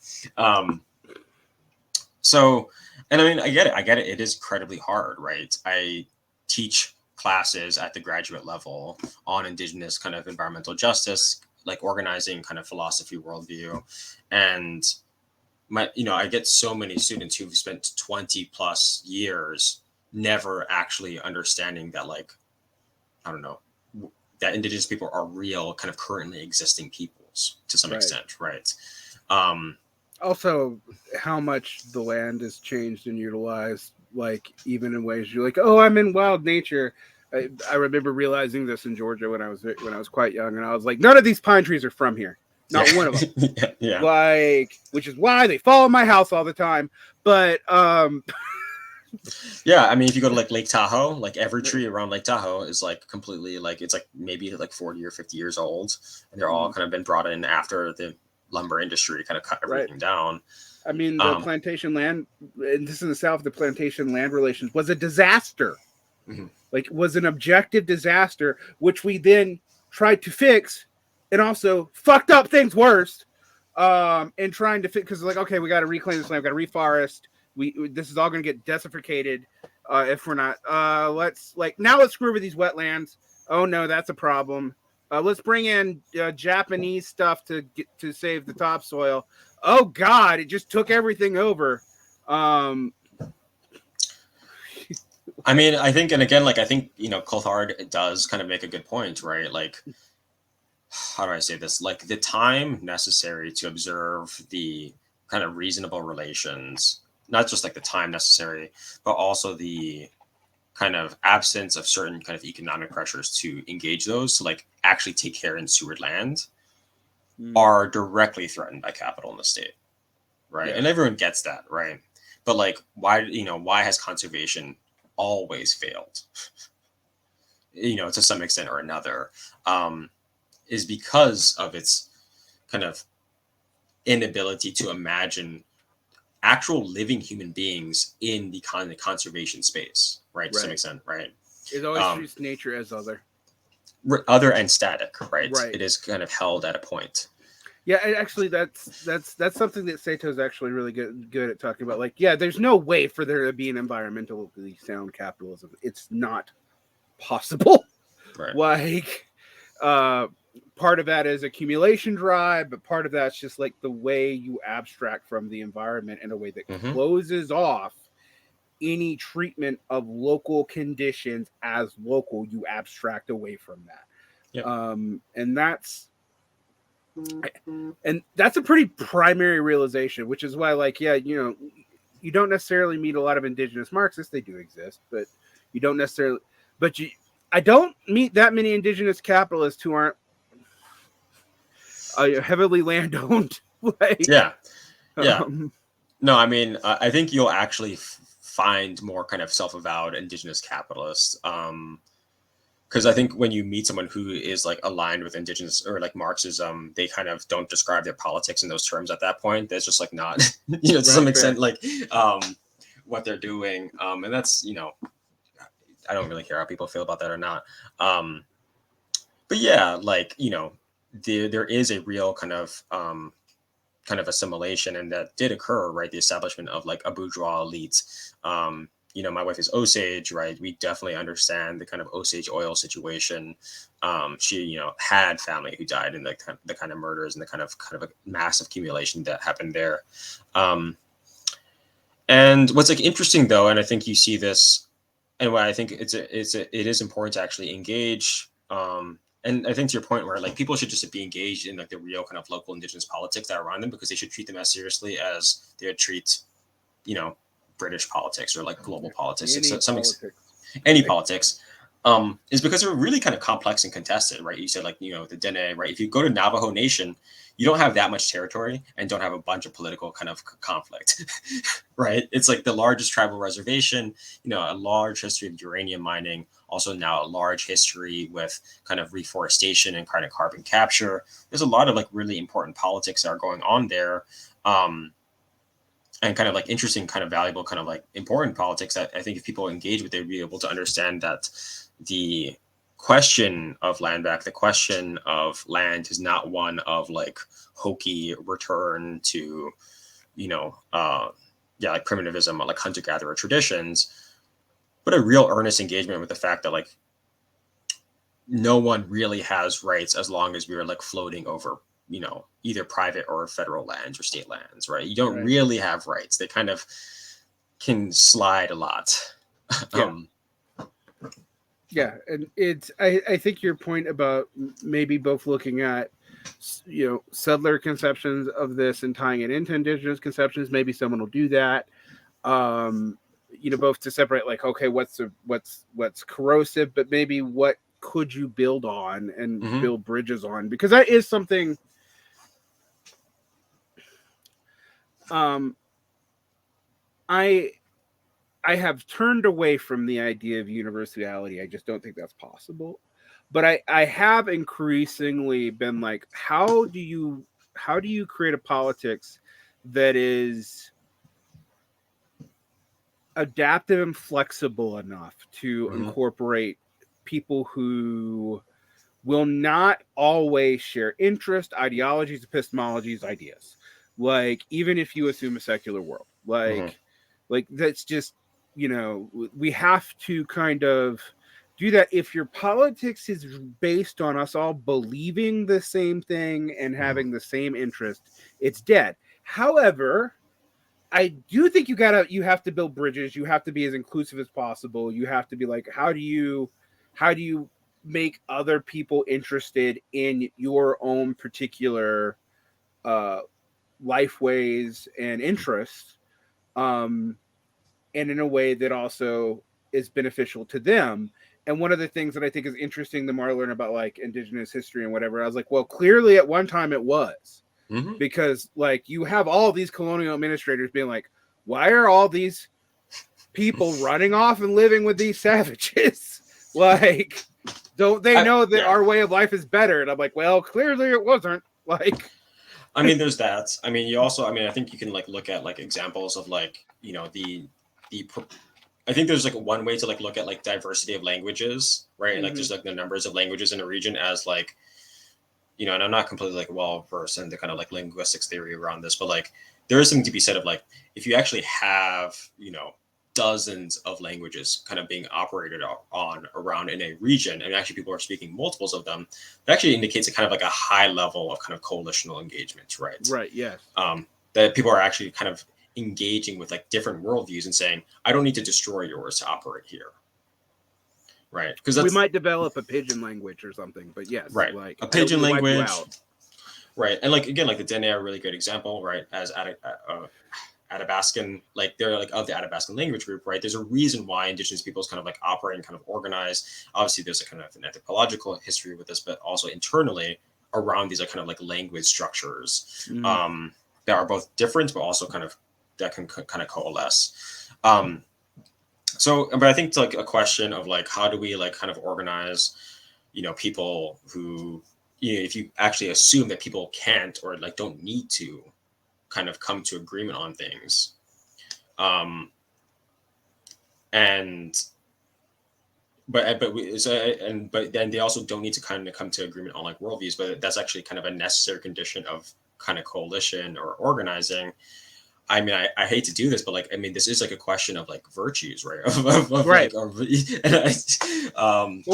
So, and I mean, I get it. It is incredibly hard, right? I teach classes at the graduate level on indigenous kind of environmental justice, like organizing kind of philosophy worldview. And I get so many students who've spent 20 plus years never actually understanding that, like, I don't know, that indigenous people are real kind of currently existing peoples to some extent, right?
Also, how much the land is changed and utilized, like even in ways you're like, oh, I'm in wild nature. I remember realizing this in Georgia when I was quite young, and I was like, none of these pine trees are from here. Not one of them.
Yeah.
Like, which is why they follow my house all the time. But
yeah, I mean, if you go to like Lake Tahoe, like every tree around Lake Tahoe is like completely like, it's like maybe like 40 or 50 years old, and they're all kind of been brought in after the lumber industry kind of cut everything down.
I mean, the plantation land, and this is in the South, the plantation land relations was a disaster.
Mm-hmm.
Like, was an objective disaster, which we then tried to fix, and also fucked up things worse. And trying to fix, because like, okay, we got to reclaim this land, we got to reforest. This is all going to get desertificated if we're not. Let's screw over these wetlands. Oh no, that's a problem. Let's bring in Japanese stuff to save the topsoil. Oh God, it just took everything over.
I mean, I think, and again, like I think Coulthard does kind of make a good point, right? Like, how do I say this? Like the time necessary to observe the kind of reasonable relations, not just like the time necessary, but also the kind of absence of certain kind of economic pressures to engage those, to like actually take care in steward land, are directly threatened by capital in the state, right? Yeah. And everyone gets that, right? But like, why has conservation always failed? To some extent or another, is because of its kind of inability to imagine actual living human beings in the kind of conservation space, right? To some extent, right?
It always treats nature as other
and static, right? It is kind of held at a point.
Yeah, actually, that's something that Sato is actually really good at talking about. Like, yeah, there's no way for there to be an environmentally sound capitalism. It's not possible.
Right.
Like, part of that is accumulation drive, but part of that's just like the way you abstract from the environment in a way that closes off any treatment of local conditions as local. You abstract away from that.
Yep.
And that's a pretty primary realization, which is why, like, yeah, you don't necessarily meet a lot of indigenous Marxists. They do exist, but you don't necessarily. But I don't meet that many indigenous capitalists who aren't heavily land owned. Like,
yeah. No, I mean, I think you'll actually find more kind of self-avowed indigenous capitalists. Because I think when you meet someone who is like aligned with indigenous or like Marxism, they kind of don't describe their politics in those terms at that point. That's just like not, to some extent, like what they're doing. And that's, I don't really care how people feel about that or not. But yeah, like, you know, there is a real kind of assimilation, and that did occur, right? The establishment of like a bourgeois elite. You know, my wife is Osage, right? We definitely understand the kind of Osage oil situation. She, you know, had family who died in the kind of murders and the kind of a massive accumulation that happened there. And what's like interesting though, and I think you see this, and why I think it is important to actually engage. And I think to your point where like people should just be engaged in like the real kind of local indigenous politics that are around them, because they should treat them as seriously as they would treat, you know, British politics or like global politics. Any politics. Is because they're really kind of complex and contested, right? You said like, you know, the Dene, right? If you go to Navajo Nation, you don't have that much territory and don't have a bunch of political kind of conflict, right? It's like the largest tribal reservation, you know, a large history of uranium mining, also now a large history with kind of reforestation and kind of carbon capture. There's a lot of like really important politics that are going on there. And kind of like interesting, kind of valuable, kind of like important politics that I think if people engage with, they'd be able to understand that the question of land back, the question of land is not one of like hokey return to, you know, like primitivism or like hunter-gatherer traditions, but a real earnest engagement with the fact that like no one really has rights as long as we are like floating over, you know, either private or federal lands or state lands, right? You don't really have rights. They kind of can slide a lot.
Yeah, and it's I think your point about maybe both looking at, you know, settler conceptions of this and tying it into indigenous conceptions, maybe someone will do that. You know, both to separate like, okay, what's corrosive, but maybe what could you build on and build bridges on, because that is something. I have turned away from the idea of universality. I just don't think that's possible. But I have increasingly been like, how do you create a politics that is adaptive and flexible enough to incorporate people who will not always share interest, ideologies, epistemologies, ideas. Like, even if you assume a secular world, like that's just, you know, we have to kind of do that. If your politics is based on us all believing the same thing and having the same interest, it's dead. However, I do think you have to build bridges. You have to be as inclusive as possible. You have to be like, how do you make other people interested in your own particular life ways and interests, and in a way that also is beneficial to them. And one of the things that I think is interesting the more I learn about like indigenous history and whatever, I was like, well, clearly at one time it was. Because like you have all these colonial administrators being like, why are all these people running off and living with these savages? Like, don't they know that our way of life is better? And I'm like, well, clearly it wasn't. Like,
I mean, there's that. I mean, you also, I mean, I think you can like look at like examples of like, you know, I think there's like one way to like look at like diversity of languages, right? Like just like the numbers of languages in a region as like, you know, and I'm not completely like well versed in the kind of like linguistics theory around this, but like there is something to be said of like, if you actually have, you know, dozens of languages kind of being operated on around in a region, and actually people are speaking multiples of them, that actually indicates a kind of like a high level of kind of coalitional engagement, right?
Right, yes.
That people are actually kind of engaging with like different worldviews and saying, I don't need to destroy yours to operate here. Right, because
we might develop a pidgin language or something, but yes,
right,
like
a pidgin language, right, and like again, like the Dene are a really good example, right? As Athabascan, like they're like of the Athabascan language group, right? There's a reason why indigenous peoples kind of like operate and kind of organize. Obviously, there's a kind of an anthropological history with this, but also internally around these like kind of like language structures that are both different, but also kind of that can kind of coalesce. So, but I think it's like a question of like, how do we like kind of organize, you know, people who, you know, if you actually assume that people can't or like don't need to kind of come to agreement on things. And but then they also don't need to kind of come to agreement on like worldviews, but that's actually kind of a necessary condition of kind of coalition or organizing. I mean, I hate to do this, but like, I mean, this is like a question of like virtues, right?
Right.
Well,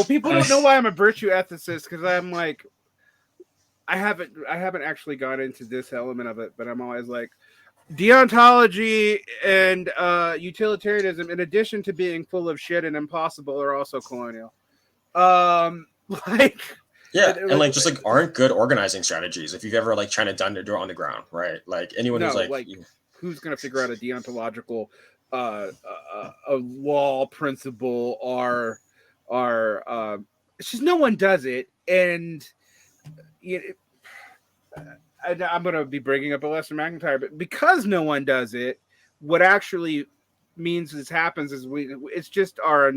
people don't know why I'm a virtue ethicist, because I'm like, I haven't actually gone into this element of it, but I'm always like, deontology and utilitarianism, in addition to being full of shit and impossible, are also colonial. Like,
yeah, and like just like aren't good organizing strategies. If you've ever like trying to done it on the ground, right? Like anyone who's like
who's going to figure out a deontological a law principle or it's just no one does it. And I'm going to be bringing up a Lester McIntyre, but because no one does it, what actually means this happens is it's just our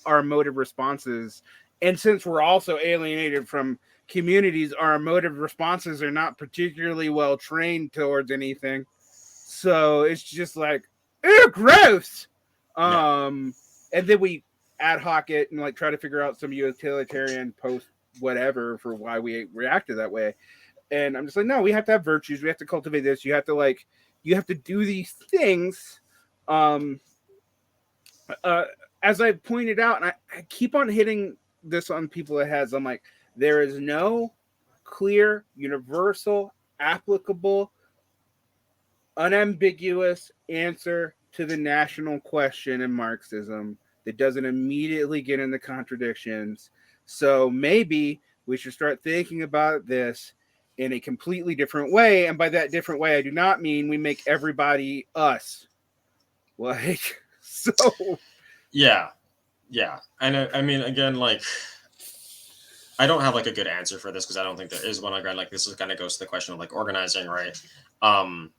emotive responses. And since we're also alienated from communities, our emotive responses are not particularly well trained towards anything. So it's just like, ew, gross. And then we ad hoc it and like try to figure out some utilitarian post whatever for why we reacted that way. And I'm just like, no, we have to have virtues. We have to cultivate this. You have to do these things. As I pointed out, and I keep on hitting this on people's heads. I'm like, there is no clear, universal, applicable, unambiguous answer to the national question in Marxism that doesn't immediately get into contradictions. So maybe we should start thinking about this in a completely different way. And by that different way, I do not mean we make everybody us. Like, so.
Yeah. And I mean, again, like, I don't have like a good answer for this because I don't think there is one. Like this is kind of goes to the question of like organizing, right? And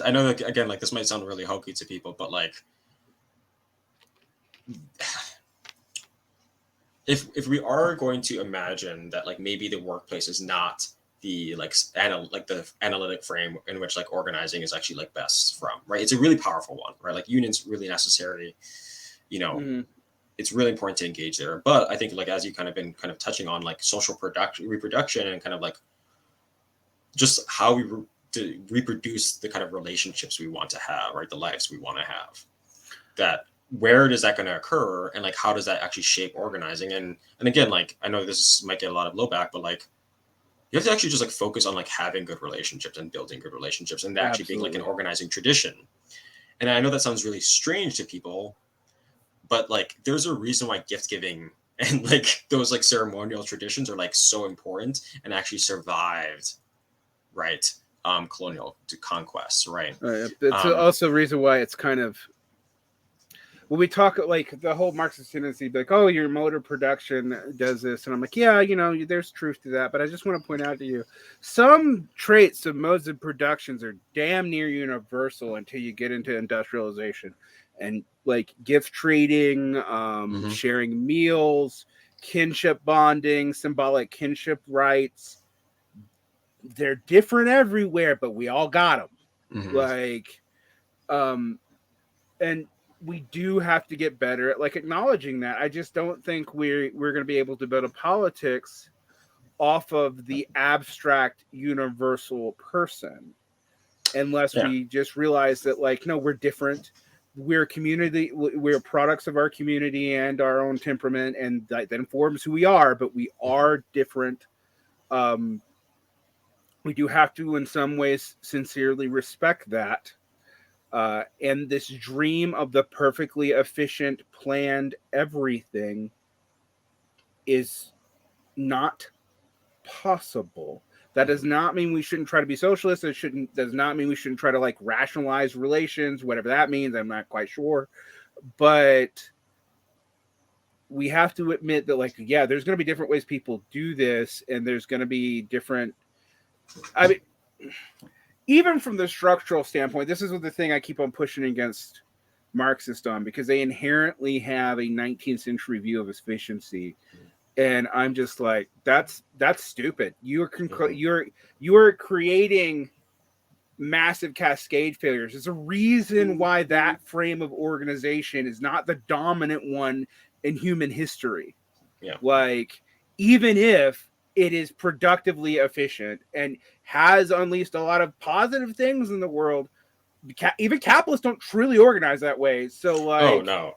I know that again, like this might sound really hokey to people, but like, if we are going to imagine that like maybe the workplace is not the the analytic frame in which like organizing is actually like best from, right? It's a really powerful one, right? Like unions really necessary, It's really important to engage there. But I think like as you kind of been kind of touching on like social reproduction and kind of like just how we to reproduce the kind of relationships we want to have, right? The lives we want to have. That where is that going to occur, and like how does that actually shape organizing? And again, like I know this might get a lot of blowback, but like you have to actually just like focus on like having good relationships and building good relationships and actually being like an organizing tradition. And I know that sounds really strange to people, but like there's a reason why gift giving and like those like ceremonial traditions are like so important and actually survived, right? Colonial conquests, right?
It's also a reason why it's kind of when we talk like the whole Marxist tendency, like, oh, your mode of production does this, and I'm like, yeah, there's truth to that, but I just want to point out to you, some traits of modes of productions are damn near universal until you get into industrialization, and like gift trading, sharing meals, kinship bonding, symbolic kinship rights. They're different everywhere, but we all got them. Like, and we do have to get better at like acknowledging that. I just don't think we're going to be able to build a politics off of the abstract universal person unless we just realize that like, no, we're different. We're community. We're products of our community and our own temperament, and that informs who we are, but we are different. We do have to, in some ways, sincerely respect that. And this dream of the perfectly efficient, planned everything is not possible. That does not mean we shouldn't try to be socialist. It does not mean we shouldn't try to like rationalize relations, whatever that means. I'm not quite sure. But we have to admit that, like, yeah, there's going to be different ways people do this, and there's going to be different. I mean, even from the structural standpoint, this is the thing I keep on pushing against Marxists on, because they inherently have a 19th century view of efficiency. And I'm just like, that's stupid. You are creating massive cascade failures. There's a reason why that frame of organization is not the dominant one in human history.
Yeah.
Like, even if it is productively efficient and has unleashed a lot of positive things in the world, even capitalists don't truly organize that way. So, like,
oh no,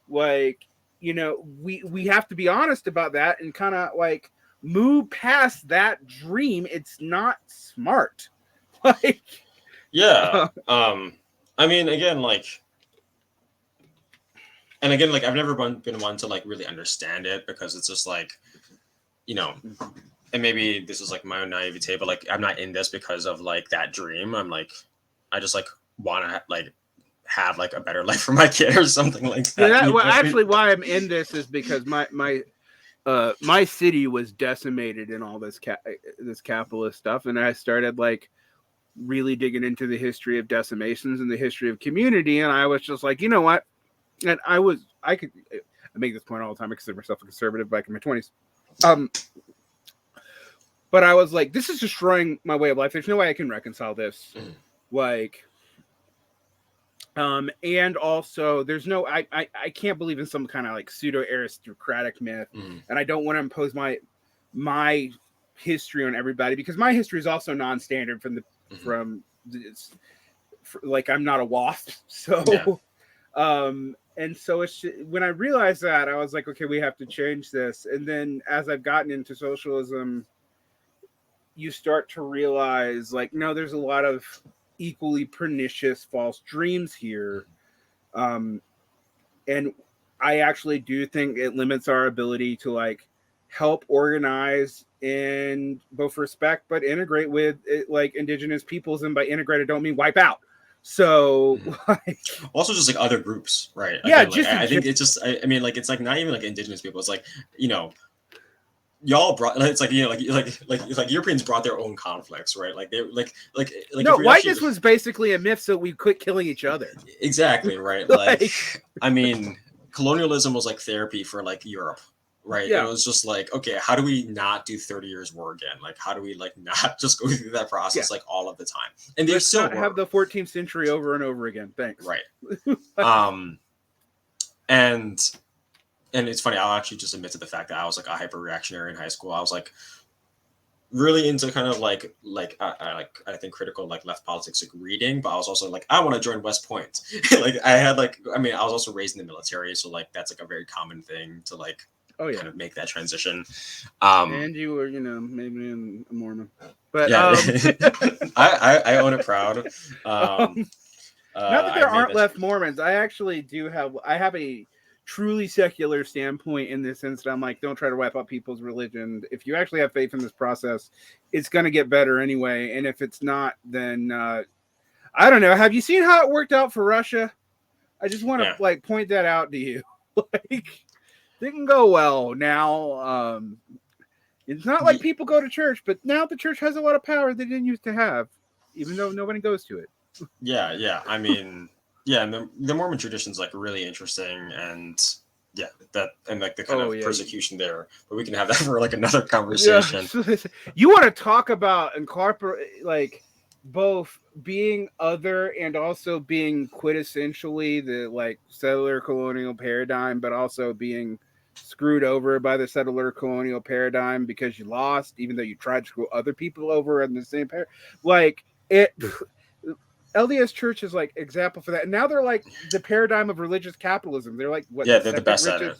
like, you know, we have to be honest about that and kind of like move past that dream. It's not smart. Like,
yeah. I mean, again, like, and again, like, I've never been one to like really understand it, because it's just like, you know, and maybe this is like my own naivete, but like, I'm not in this because of like that dream. I'm like, I just like want to like have like a better life for my kid or something like that.
well, actually, why I'm in this is because my city was decimated in all this this capitalist stuff, and I started like really digging into the history of decimations and the history of community, and I was just like, you know what? And I make this point all the time. I consider myself a conservative back in my 20s. But I was like, this is destroying my way of life. There's no way I can reconcile this. Like, and also there's no, I can't believe in some kind of like pseudo aristocratic myth. And I don't want to impose my history on everybody, because my history is also non-standard like, I'm not a WASP. So, yeah. And so it's, when I realized that, I was like, okay, we have to change this. And then as I've gotten into socialism, you start to realize, like, no, there's a lot of equally pernicious false dreams here. And I actually do think it limits our ability to like help organize and both respect but integrate with like indigenous peoples. And by integrate, I don't mean wipe out. So like,
also just like other groups, right?
Yeah,
again, like, I think it's just, I mean, like, it's like not even like indigenous people. It's like, you know, y'all brought, it's like, you know, like Europeans brought their own conflicts, right? Like they like
no, whiteness was basically a myth, so we quit killing each other.
Exactly, right. Like, I mean, colonialism was like therapy for like Europe, right?
Yeah.
It was just like, okay, how do we not do 30 years war again? Like, how do we like not just go through that process like all of the time? And they still
have the 14th century over and over again. Thanks.
Right. And it's funny, I'll actually just admit to the fact that I was like a hyper reactionary in high school. I was like really into kind of like I think critical like left politics, like reading, but I was also like, I want to join West Point. Like I had like, I mean, I was also raised in the military, so like that's like a very common thing to like kind of make that transition.
And you were, you know, maybe a Mormon, but
yeah, I own it proud.
Not that there aren't left Mormons. I actually do have. I have a truly secular standpoint in this sense that I'm like, don't try to wipe out people's religion. If you actually have faith in this process, it's going to get better anyway. And if it's not, then I don't know. Have you seen how it worked out for Russia? I just want to like point that out to you. Like, didn't go well. Now, it's not like people go to church, but now the church has a lot of power they didn't used to have, even though nobody goes to it.
Yeah. I mean, yeah, and the Mormon tradition is like really interesting, and like the kind of persecution there. But we can have that for like another conversation.
Yeah. You want to talk about incorporate like both being other and also being quintessentially the like settler colonial paradigm, but also being screwed over by the settler colonial paradigm because you lost, even though you tried to screw other people over in the same paradigm. Like it. LDS Church is like example for that. And now they're like the paradigm of religious capitalism. They're like what?
Yeah, they're the best at it.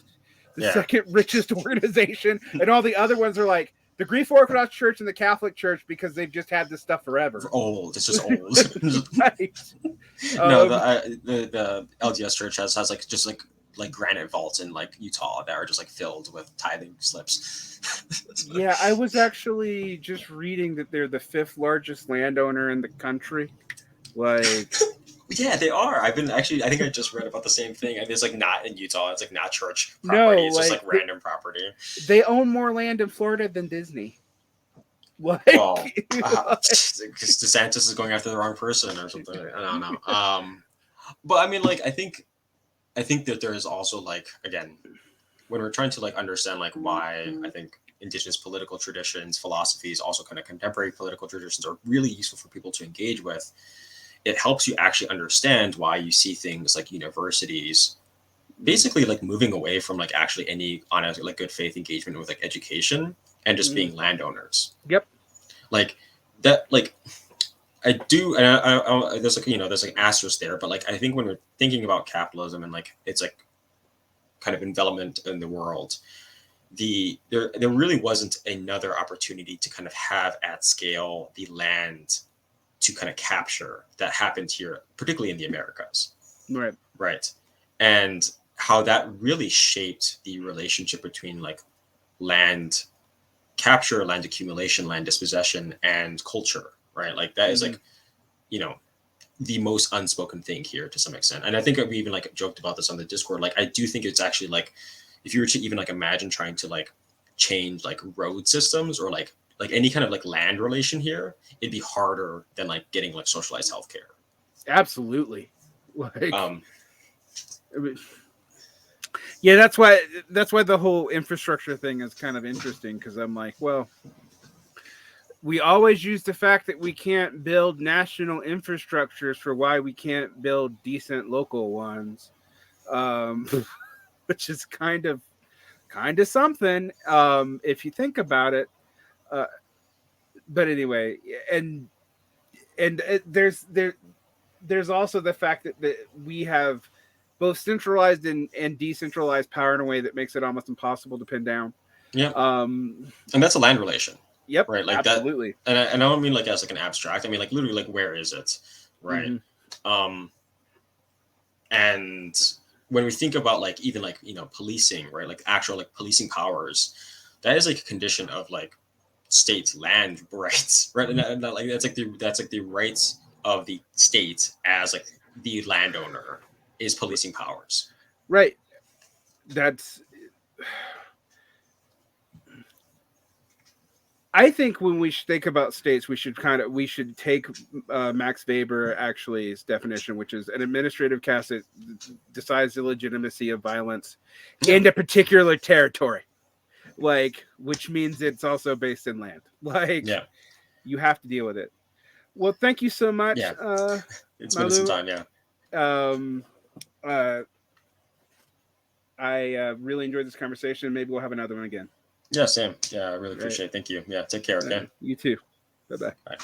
The second richest organization, and all the other ones are like the Greek Orthodox Church and the Catholic Church because they've just had this stuff forever.
It's old. It's just old.
Right.
No, the LDS Church has like just like granite vaults in like Utah that are just like filled with tithing slips.
Yeah, I was actually just reading that they're the 5th largest landowner in the country. Like,
yeah, they are. I think I just read about the same thing, and it's like not in Utah. It's like not church property. It's just like random property.
They own more land in Florida than Disney. Like,
well, DeSantis is going after the wrong person or something. I don't know. But I mean, like, I think that there is also like, again, when we're trying to like understand like why I think indigenous political traditions, philosophies, also kind of contemporary political traditions are really useful for people to engage with. It helps you actually understand why you see things like universities basically like moving away from like actually any honest like good faith engagement with like education and just being landowners.
Yep.
Like that, like I do, and there's like there's like asterisk there, but like I think when we're thinking about capitalism and like it's like kind of envelopment in the world, there really wasn't another opportunity to kind of have at scale the land to kind of capture that happened here, particularly in the Americas.
Right.
Right. And how that really shaped the relationship between like land capture, land accumulation, land dispossession, and culture, right? Like that is like, the most unspoken thing here to some extent. And I think we even like joked about this on the Discord. Like, I do think it's actually like, if you were to even like imagine trying to like change like road systems or like any kind of like land relation here, it'd be harder than like getting like socialized healthcare.
Absolutely. Like, yeah, that's why the whole infrastructure thing is kind of interesting, because I'm like, well, we always use the fact that we can't build national infrastructures for why we can't build decent local ones, which is kind of something if you think about it. But anyway, and there's also the fact that we have both centralized and decentralized power in a way that makes it almost impossible to pin down.
Yeah. And that's a land relation.
Yep.
Right. Like
absolutely.
That. And I don't mean like as like an abstract. I mean like literally like where is it? Right. Mm-hmm. And when we think about like even like policing, right? Like actual like policing powers, that is like a condition of like state land rights, right? And like that's like the rights of the state as like the landowner is policing powers.
Right. That's. I think when we think about states, we should take Max Weber actually's definition, which is an administrative caste that decides the legitimacy of violence in a particular territory, like, which means it's also based in land. Like, you have to deal with it. Well, thank you so much.
Yeah. It's
Malu.
been some time. Yeah.
I really enjoyed this conversation. Maybe we'll have another one again.
Yeah, Sam. Yeah, I really appreciate it. Thank you. Yeah, take care. Okay.
You too. Bye-bye.
Bye.